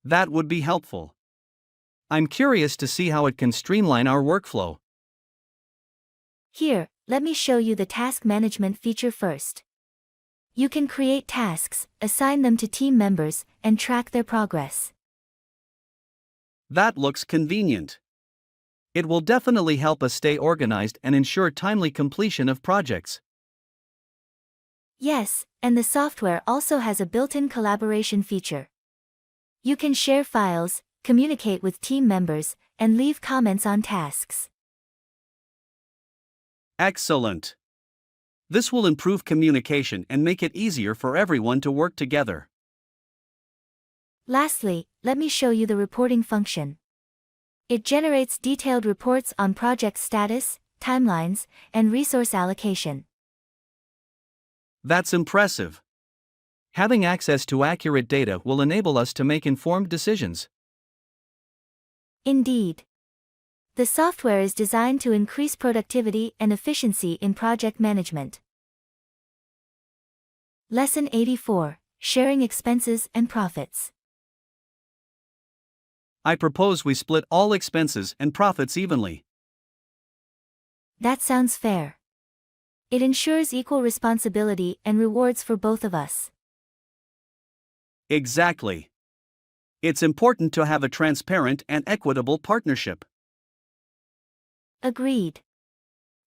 That would be helpful. I'm curious to see how it can streamline our workflow. Here, let me show you the task management feature first. You can create tasks, assign them to team members, and track their progress. That looks convenient. It will definitely help us stay organized and ensure timely completion of projects. Yes, and the software also has a built-in collaboration feature. You can share files, communicate with team members, and leave comments on tasks. Excellent. This will improve communication and make it easier for everyone to work together. Lastly, let me show you the reporting function. It generates detailed reports on project status, timelines, and resource allocation. That's impressive. Having access to accurate data will enable us to make informed decisions. Indeed. The software is designed to increase productivity and efficiency in project management. Lesson 84, sharing expenses and profits. I propose we split all expenses and profits evenly. That sounds fair. It ensures equal responsibility and rewards for both of us. Exactly. It's important to have a transparent and equitable partnership. Agreed.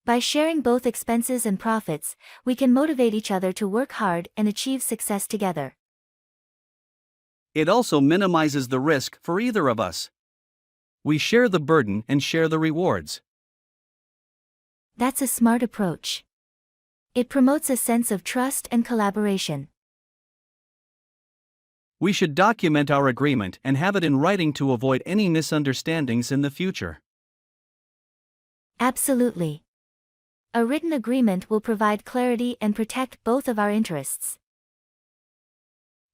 By sharing both expenses and profits, we can motivate each other to work hard and achieve success together. It also minimizes the risk for either of us. We share the burden and share the rewards. That's a smart approach. It promotes a sense of trust and collaboration. We should document our agreement and have it in writing to avoid any misunderstandings in the future. Absolutely. A written agreement will provide clarity and protect both of our interests.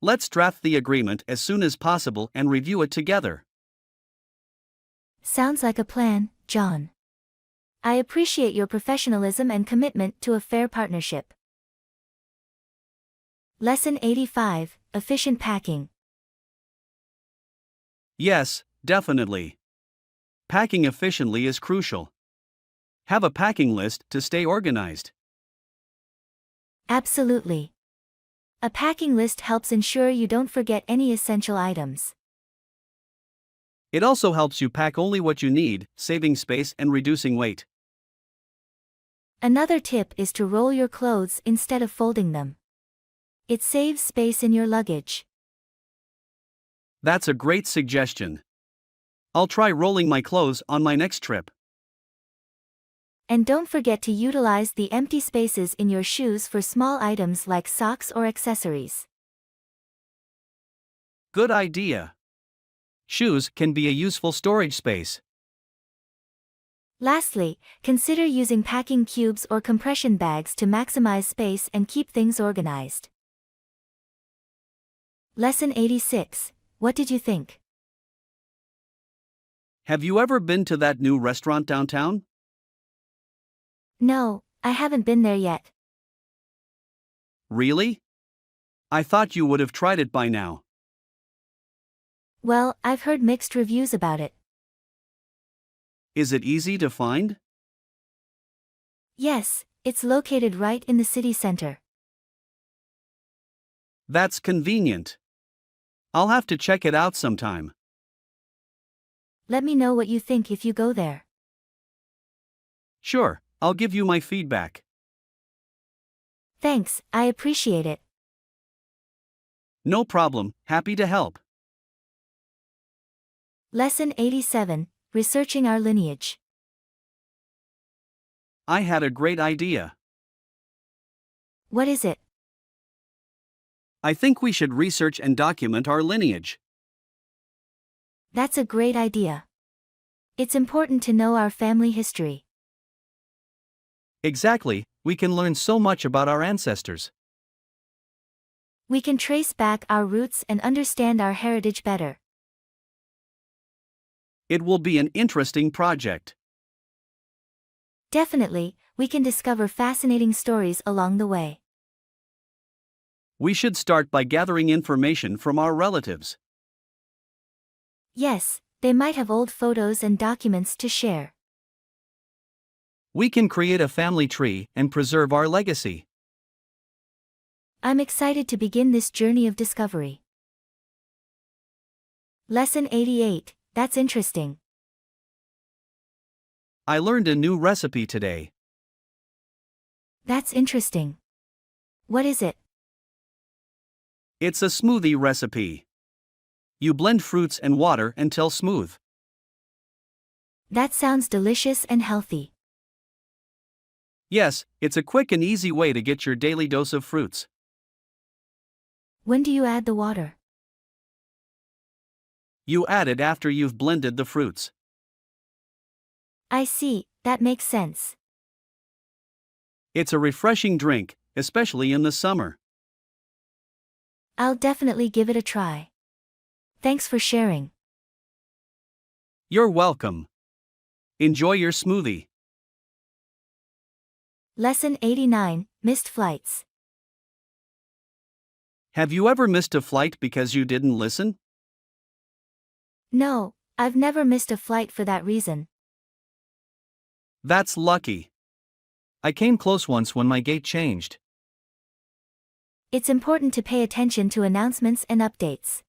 Let's draft the agreement as soon as possible and review it together. Sounds like a plan, John. I appreciate your professionalism and commitment to a fair partnership. Lesson 85, Efficient Packing. Yes, definitely. Packing efficiently is crucial. Have a packing list to stay organized. Absolutely. A packing list helps ensure you don't forget any essential items. It also helps you pack only what you need, saving space and reducing weight. Another tip is to roll your clothes instead of folding them. It saves space in your luggage. That's a great suggestion. I'll try rolling my clothes on my next trip. And don't forget to utilize the empty spaces in your shoes for small items like socks or accessories. Good idea. Shoes can be a useful storage space. Lastly, consider using packing cubes or compression bags to maximize space and keep things organized. Lesson 86. What did you think? Have you ever been to that new restaurant downtown? No, I haven't been there yet. Really? I thought you would have tried it by now. Well, I've heard mixed reviews about it. Is it easy to find? Yes, it's located right in the city center. That's convenient. I'll have to check it out sometime. Let me know what you think if you go there. Sure, I'll give you my feedback. Thanks, I appreciate it. No problem, happy to help. Lesson 87, Researching Our Lineage. I had a great idea. What is it? I think we should research and document our lineage. That's a great idea. It's important to know our family history. Exactly, we can learn so much about our ancestors. We can trace back our roots and understand our heritage better. It will be an interesting project. Definitely, we can discover fascinating stories along the way. We should start by gathering information from our relatives. Yes, they might have old photos and documents to share. We can create a family tree and preserve our legacy. I'm excited to begin this journey of discovery. Lesson 88, That's interesting. I learned a new recipe today. That's interesting. What is it? It's a smoothie recipe. You blend fruits and water until smooth. That sounds delicious and healthy. Yes, it's a quick and easy way to get your daily dose of fruits. When do you add the water? You add it after you've blended the fruits. I see, that makes sense. It's a refreshing drink, especially in the summer. I'll definitely give it a try. Thanks for sharing. You're welcome. Enjoy your smoothie. Lesson 89, Missed Flights. Have you ever missed a flight because you didn't listen? No, I've never missed a flight for that reason. That's lucky. I came close once when my gate changed. It's important to pay attention to announcements and updates.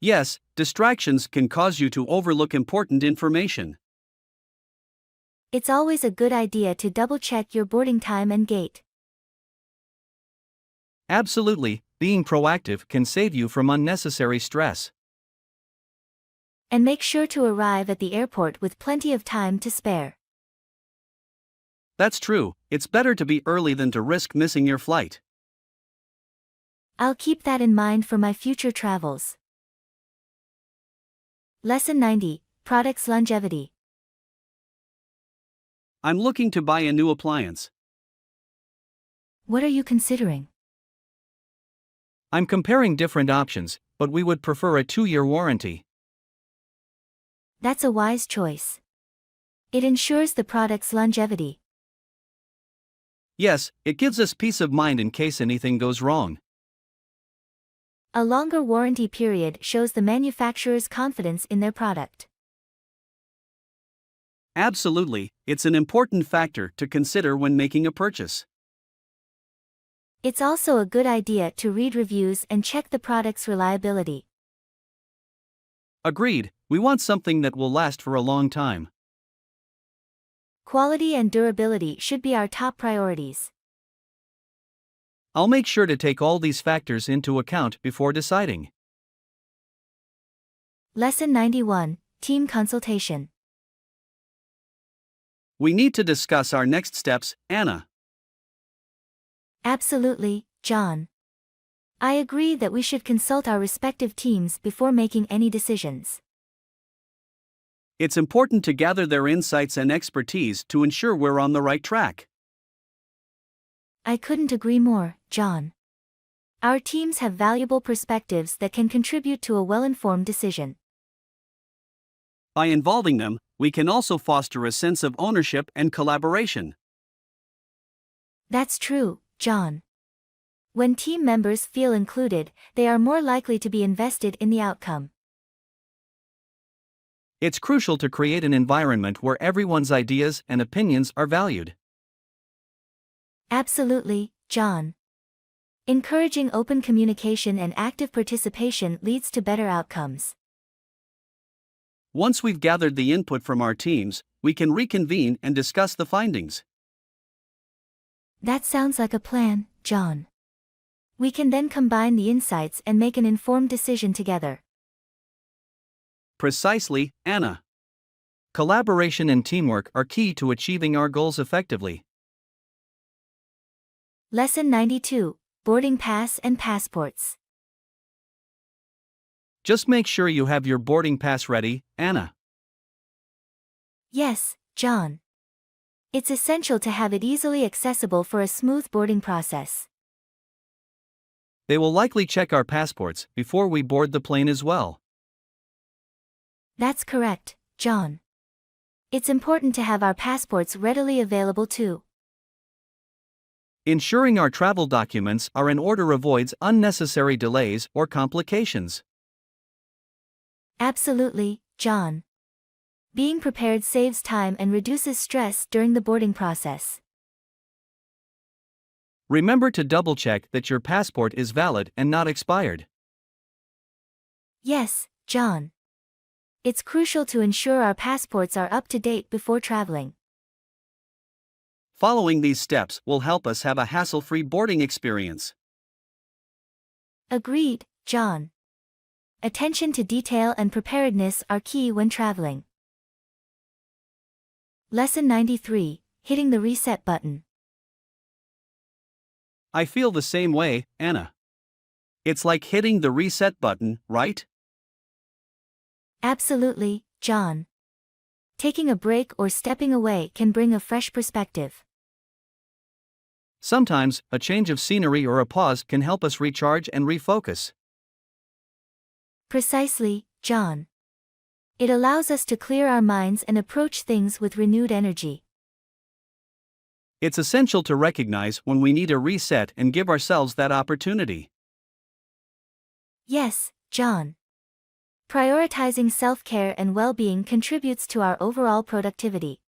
Yes, distractions can cause you to overlook important information. It's always a good idea to double-check your boarding time and gate. Absolutely, being proactive can save you from unnecessary stress. And make sure to arrive at the airport with plenty of time to spare. That's true, it's better to be early than to risk missing your flight. I'll keep that in mind for my future travels. Lesson 90, Products Longevity. I'm looking to buy a new appliance. What are you considering? I'm comparing different options, but we would prefer a 2-year warranty. That's a wise choice. It ensures the product's longevity. Yes, it gives us peace of mind in case anything goes wrong. A longer warranty period shows the manufacturer's confidence in their product. Absolutely, it's an important factor to consider when making a purchase. It's also a good idea to read reviews and check the product's reliability. Agreed, we want something that will last for a long time. Quality and durability should be our top priorities. I'll make sure to take all these factors into account before deciding. Lesson 91, Team Consultation. We need to discuss our next steps, Anna. Absolutely, John. I agree that we should consult our respective teams before making any decisions. It's important to gather their insights and expertise to ensure we're on the right track. I couldn't agree more, John. Our teams have valuable perspectives that can contribute to a well-informed decision. By involving them, we can also foster a sense of ownership and collaboration. That's true, John. When team members feel included, they are more likely to be invested in the outcome. It's crucial to create an environment where everyone's ideas and opinions are valued. Absolutely, John. Encouraging open communication and active participation leads to better outcomes. Once we've gathered the input from our teams, we can reconvene and discuss the findings. That sounds like a plan, John. We can then combine the insights and make an informed decision together. Precisely, Anna. Collaboration and teamwork are key to achieving our goals effectively. Lesson 92, Boarding Pass and Passports. Just make sure you have your boarding pass ready, Anna. Yes, John. It's essential to have it easily accessible for a smooth boarding process. They will likely check our passports before we board the plane as well. That's correct, John. It's important to have our passports readily available too. Ensuring our travel documents are in order avoids unnecessary delays or complications. Absolutely, John. Being prepared saves time and reduces stress during the boarding process. Remember to double-check that your passport is valid and not expired. Yes, John. It's crucial to ensure our passports are up to date before traveling. Following these steps will help us have a hassle-free boarding experience. Agreed, John. Attention to detail and preparedness are key when traveling. Lesson 93, Hitting the Reset Button. I feel the same way, Anna. It's like hitting the reset button, right? Absolutely, John. Taking a break or stepping away can bring a fresh perspective. Sometimes, a change of scenery or a pause can help us recharge and refocus. Precisely, John. It allows us to clear our minds and approach things with renewed energy. It's essential to recognize when we need a reset and give ourselves that opportunity. Yes, John. Prioritizing self-care and well-being contributes to our overall productivity.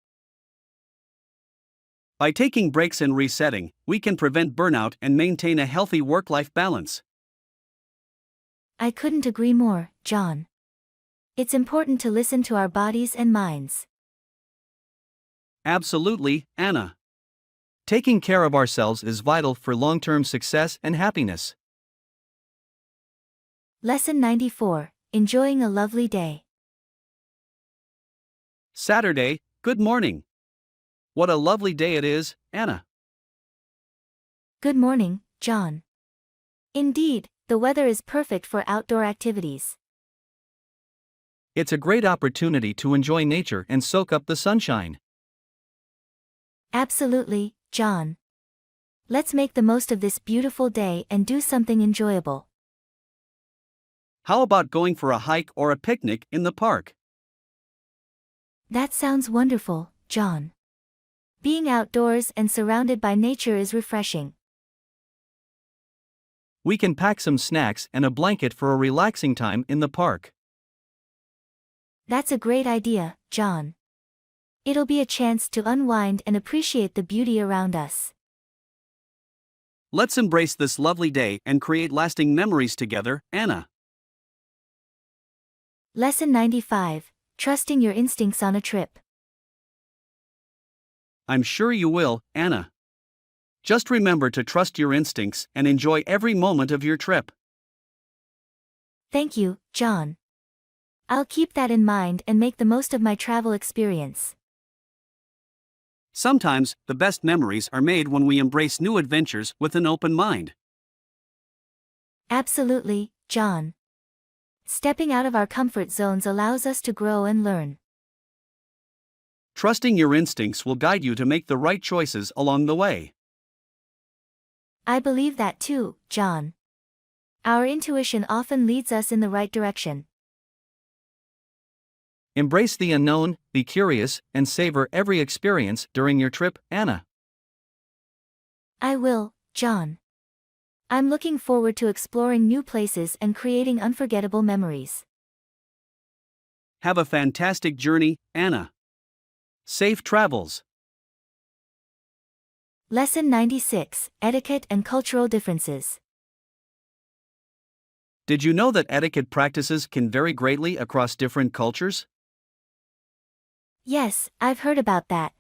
By taking breaks and resetting, we can prevent burnout and maintain a healthy work-life balance. I couldn't agree more, John. It's important to listen to our bodies and minds. Absolutely, Anna. Taking care of ourselves is vital for long-term success and happiness. Lesson 94. Enjoying a lovely day. Saturday, good morning. What a lovely day it is, Anna. Good morning, John. Indeed, the weather is perfect for outdoor activities. It's a great opportunity to enjoy nature and soak up the sunshine. Absolutely, John. Let's make the most of this beautiful day and do something enjoyable. How about going for a hike or a picnic in the park? That sounds wonderful, John. Being outdoors and surrounded by nature is refreshing. We can pack some snacks and a blanket for a relaxing time in the park. That's a great idea, John. It'll be a chance to unwind and appreciate the beauty around us. Let's embrace this lovely day and create lasting memories together, Anna. Lesson 95. Trusting your instincts on a trip. I'm sure you will, Anna. Just remember to trust your instincts and enjoy every moment of your trip. Thank you, John. I'll keep that in mind and make the most of my travel experience. Sometimes, the best memories are made when we embrace new adventures with an open mind. Absolutely, John. Stepping out of our comfort zones allows us to grow and learn. Trusting your instincts will guide you to make the right choices along the way. I believe that too, John. Our intuition often leads us in the right direction. Embrace the unknown, be curious, and savor every experience during your trip, Anna. I will, John. I'm looking forward to exploring new places and creating unforgettable memories. Have a fantastic journey, Anna. Safe travels. Lesson 96. Etiquette and cultural differences. Did you know that etiquette practices can vary greatly across different cultures? Yes, I've heard about that.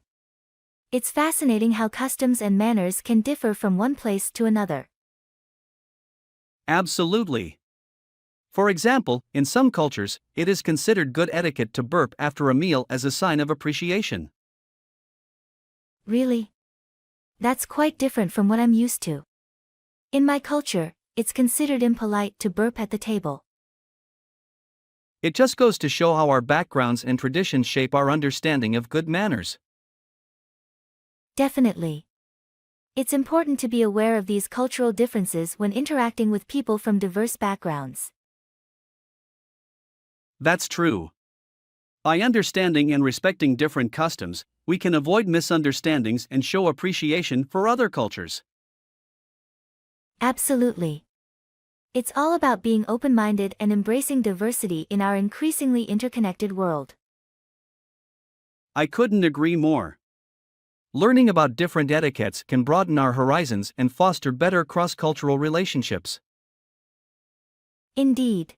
It's fascinating how customs and manners can differ from one place to another. Absolutely. For example, in some cultures, it is considered good etiquette to burp after a meal as a sign of appreciation. Really? That's quite different from what I'm used to. In my culture, it's considered impolite to burp at the table. It just goes to show how our backgrounds and traditions shape our understanding of good manners. Definitely. It's important to be aware of these cultural differences when interacting with people from diverse backgrounds. That's true. By understanding and respecting different customs, we can avoid misunderstandings and show appreciation for other cultures. Absolutely. It's all about being open-minded and embracing diversity in our increasingly interconnected world. I couldn't agree more. Learning about different etiquettes can broaden our horizons and foster better cross-cultural relationships. Indeed.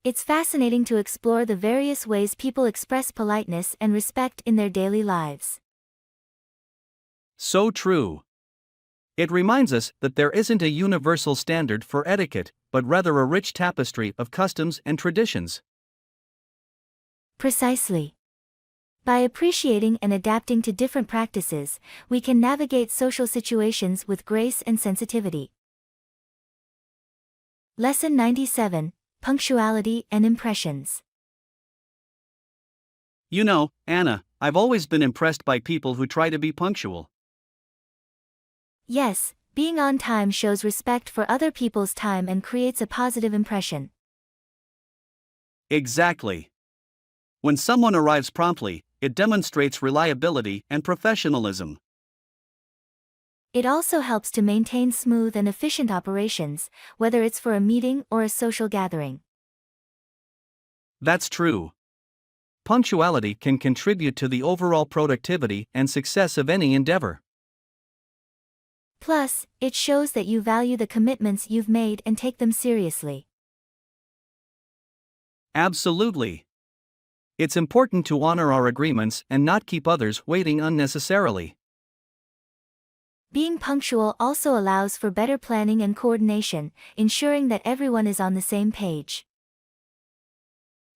It's fascinating to explore the various ways people express politeness and respect in their daily lives. So true. It reminds us that there isn't a universal standard for etiquette, but rather a rich tapestry of customs and traditions. Precisely. By appreciating and adapting to different practices, we can navigate social situations with grace and sensitivity. Lesson 97. Punctuality and Impressions. You know, Anna, I've always been impressed by people who try to be punctual. Yes, being on time shows respect for other people's time and creates a positive impression. Exactly. When someone arrives promptly, it demonstrates reliability and professionalism. It also helps to maintain smooth and efficient operations, whether it's for a meeting or a social gathering. That's true. Punctuality can contribute to the overall productivity and success of any endeavor. Plus, it shows that you value the commitments you've made and take them seriously. Absolutely. It's important to honor our agreements and not keep others waiting unnecessarily. Being punctual also allows for better planning and coordination, ensuring that everyone is on the same page.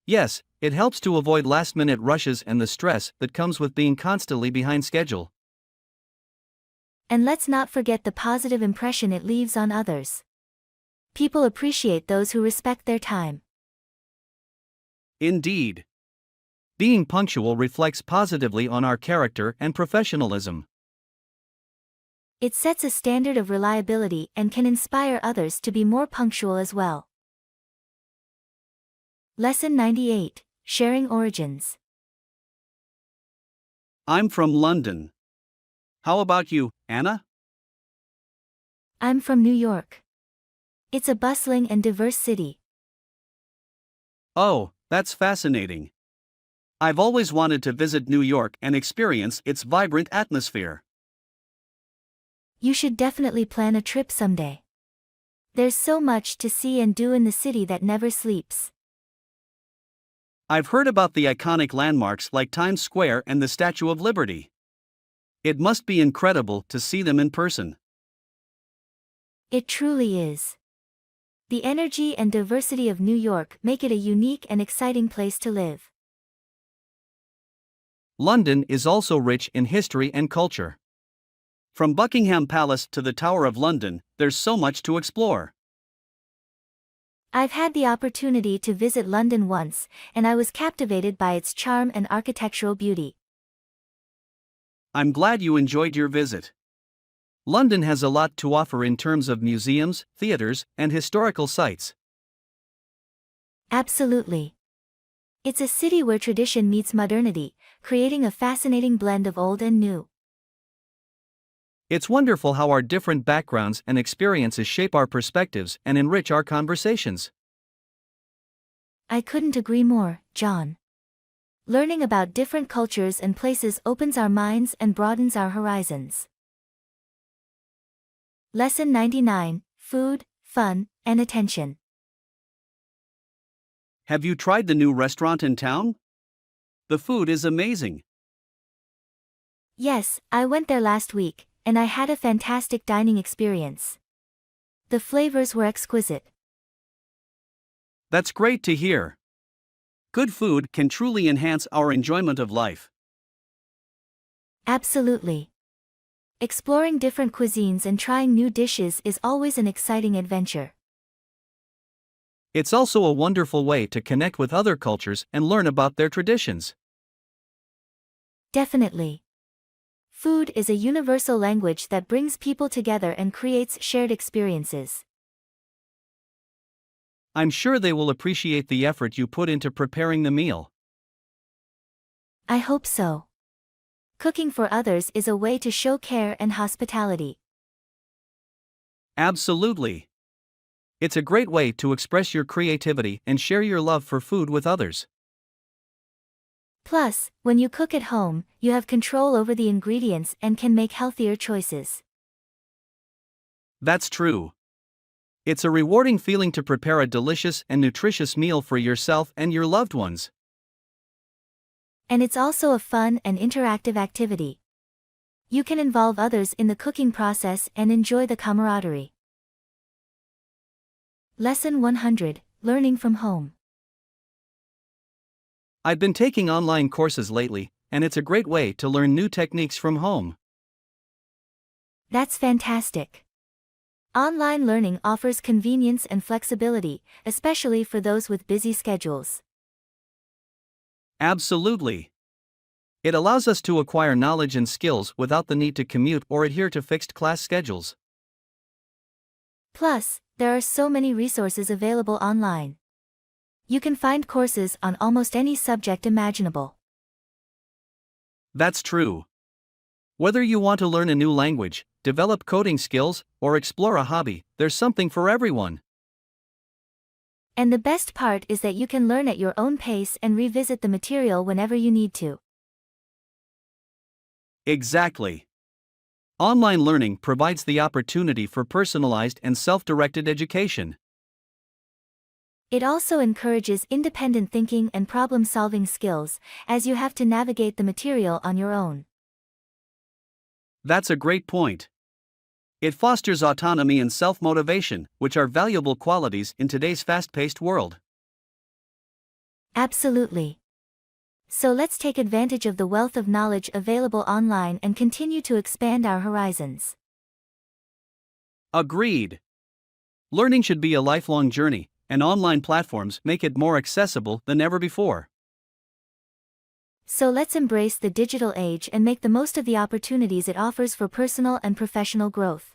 Yes, it helps to avoid last-minute rushes and the stress that comes with being constantly behind schedule. And let's not forget the positive impression it leaves on others. People appreciate those who respect their time. Indeed. Being punctual reflects positively on our character and professionalism. It sets a standard of reliability and can inspire others to be more punctual as well. Lesson 98: Sharing Origins. I'm from London. How about you, Anna? I'm from New York. It's a bustling and diverse city. Oh, that's fascinating. I've always wanted to visit New York and experience its vibrant atmosphere. You should definitely plan a trip someday. There's so much to see and do in the city that never sleeps. I've heard about the iconic landmarks like Times Square and the Statue of Liberty. It must be incredible to see them in person. It truly is. The energy and diversity of New York make it a unique and exciting place to live. London is also rich in history and culture. From Buckingham Palace to the Tower of London, there's so much to explore. I've had the opportunity to visit London once, and I was captivated by its charm and architectural beauty. I'm glad you enjoyed your visit. London has a lot to offer in terms of museums, theaters, and historical sites. Absolutely. It's a city where tradition meets modernity, creating a fascinating blend of old and new. It's wonderful how our different backgrounds and experiences shape our perspectives and enrich our conversations. I couldn't agree more, John. Learning about different cultures and places opens our minds and broadens our horizons. Lesson 99: Food, Fun, and Attention. Have you tried the new restaurant in town? The food is amazing. Yes, I went there last week, and I had a fantastic dining experience. The flavors were exquisite. That's great to hear. Good food can truly enhance our enjoyment of life. Absolutely. Exploring different cuisines and trying new dishes is always an exciting adventure. It's also a wonderful way to connect with other cultures and learn about their traditions. Definitely. Food is a universal language that brings people together and creates shared experiences. I'm sure they will appreciate the effort you put into preparing the meal. I hope so. Cooking for others is a way to show care and hospitality. Absolutely. It's a great way to express your creativity and share your love for food with others. Plus, when you cook at home, you have control over the ingredients and can make healthier choices. That's true. It's a rewarding feeling to prepare a delicious and nutritious meal for yourself and your loved ones. And it's also a fun and interactive activity. You can involve others in the cooking process and enjoy the camaraderie. Lesson 100: Learning from Home. I've been taking online courses lately, and it's a great way to learn new techniques from home. That's fantastic. Online learning offers convenience and flexibility, especially for those with busy schedules. Absolutely. It allows us to acquire knowledge and skills without the need to commute or adhere to fixed class schedules. Plus, there are so many resources available online. You can find courses on almost any subject imaginable. That's true. Whether you want to learn a new language, develop coding skills, or explore a hobby, there's something for everyone. And the best part is that you can learn at your own pace and revisit the material whenever you need to. Exactly. Online learning provides the opportunity for personalized and self-directed education. It also encourages independent thinking and problem-solving skills, as you have to navigate the material on your own. That's a great point. It fosters autonomy and self-motivation, which are valuable qualities in today's fast-paced world. Absolutely. So let's take advantage of the wealth of knowledge available online and continue to expand our horizons. Agreed. Learning should be a lifelong journey, and online platforms make it more accessible than ever before. So let's embrace the digital age and make the most of the opportunities it offers for personal and professional growth.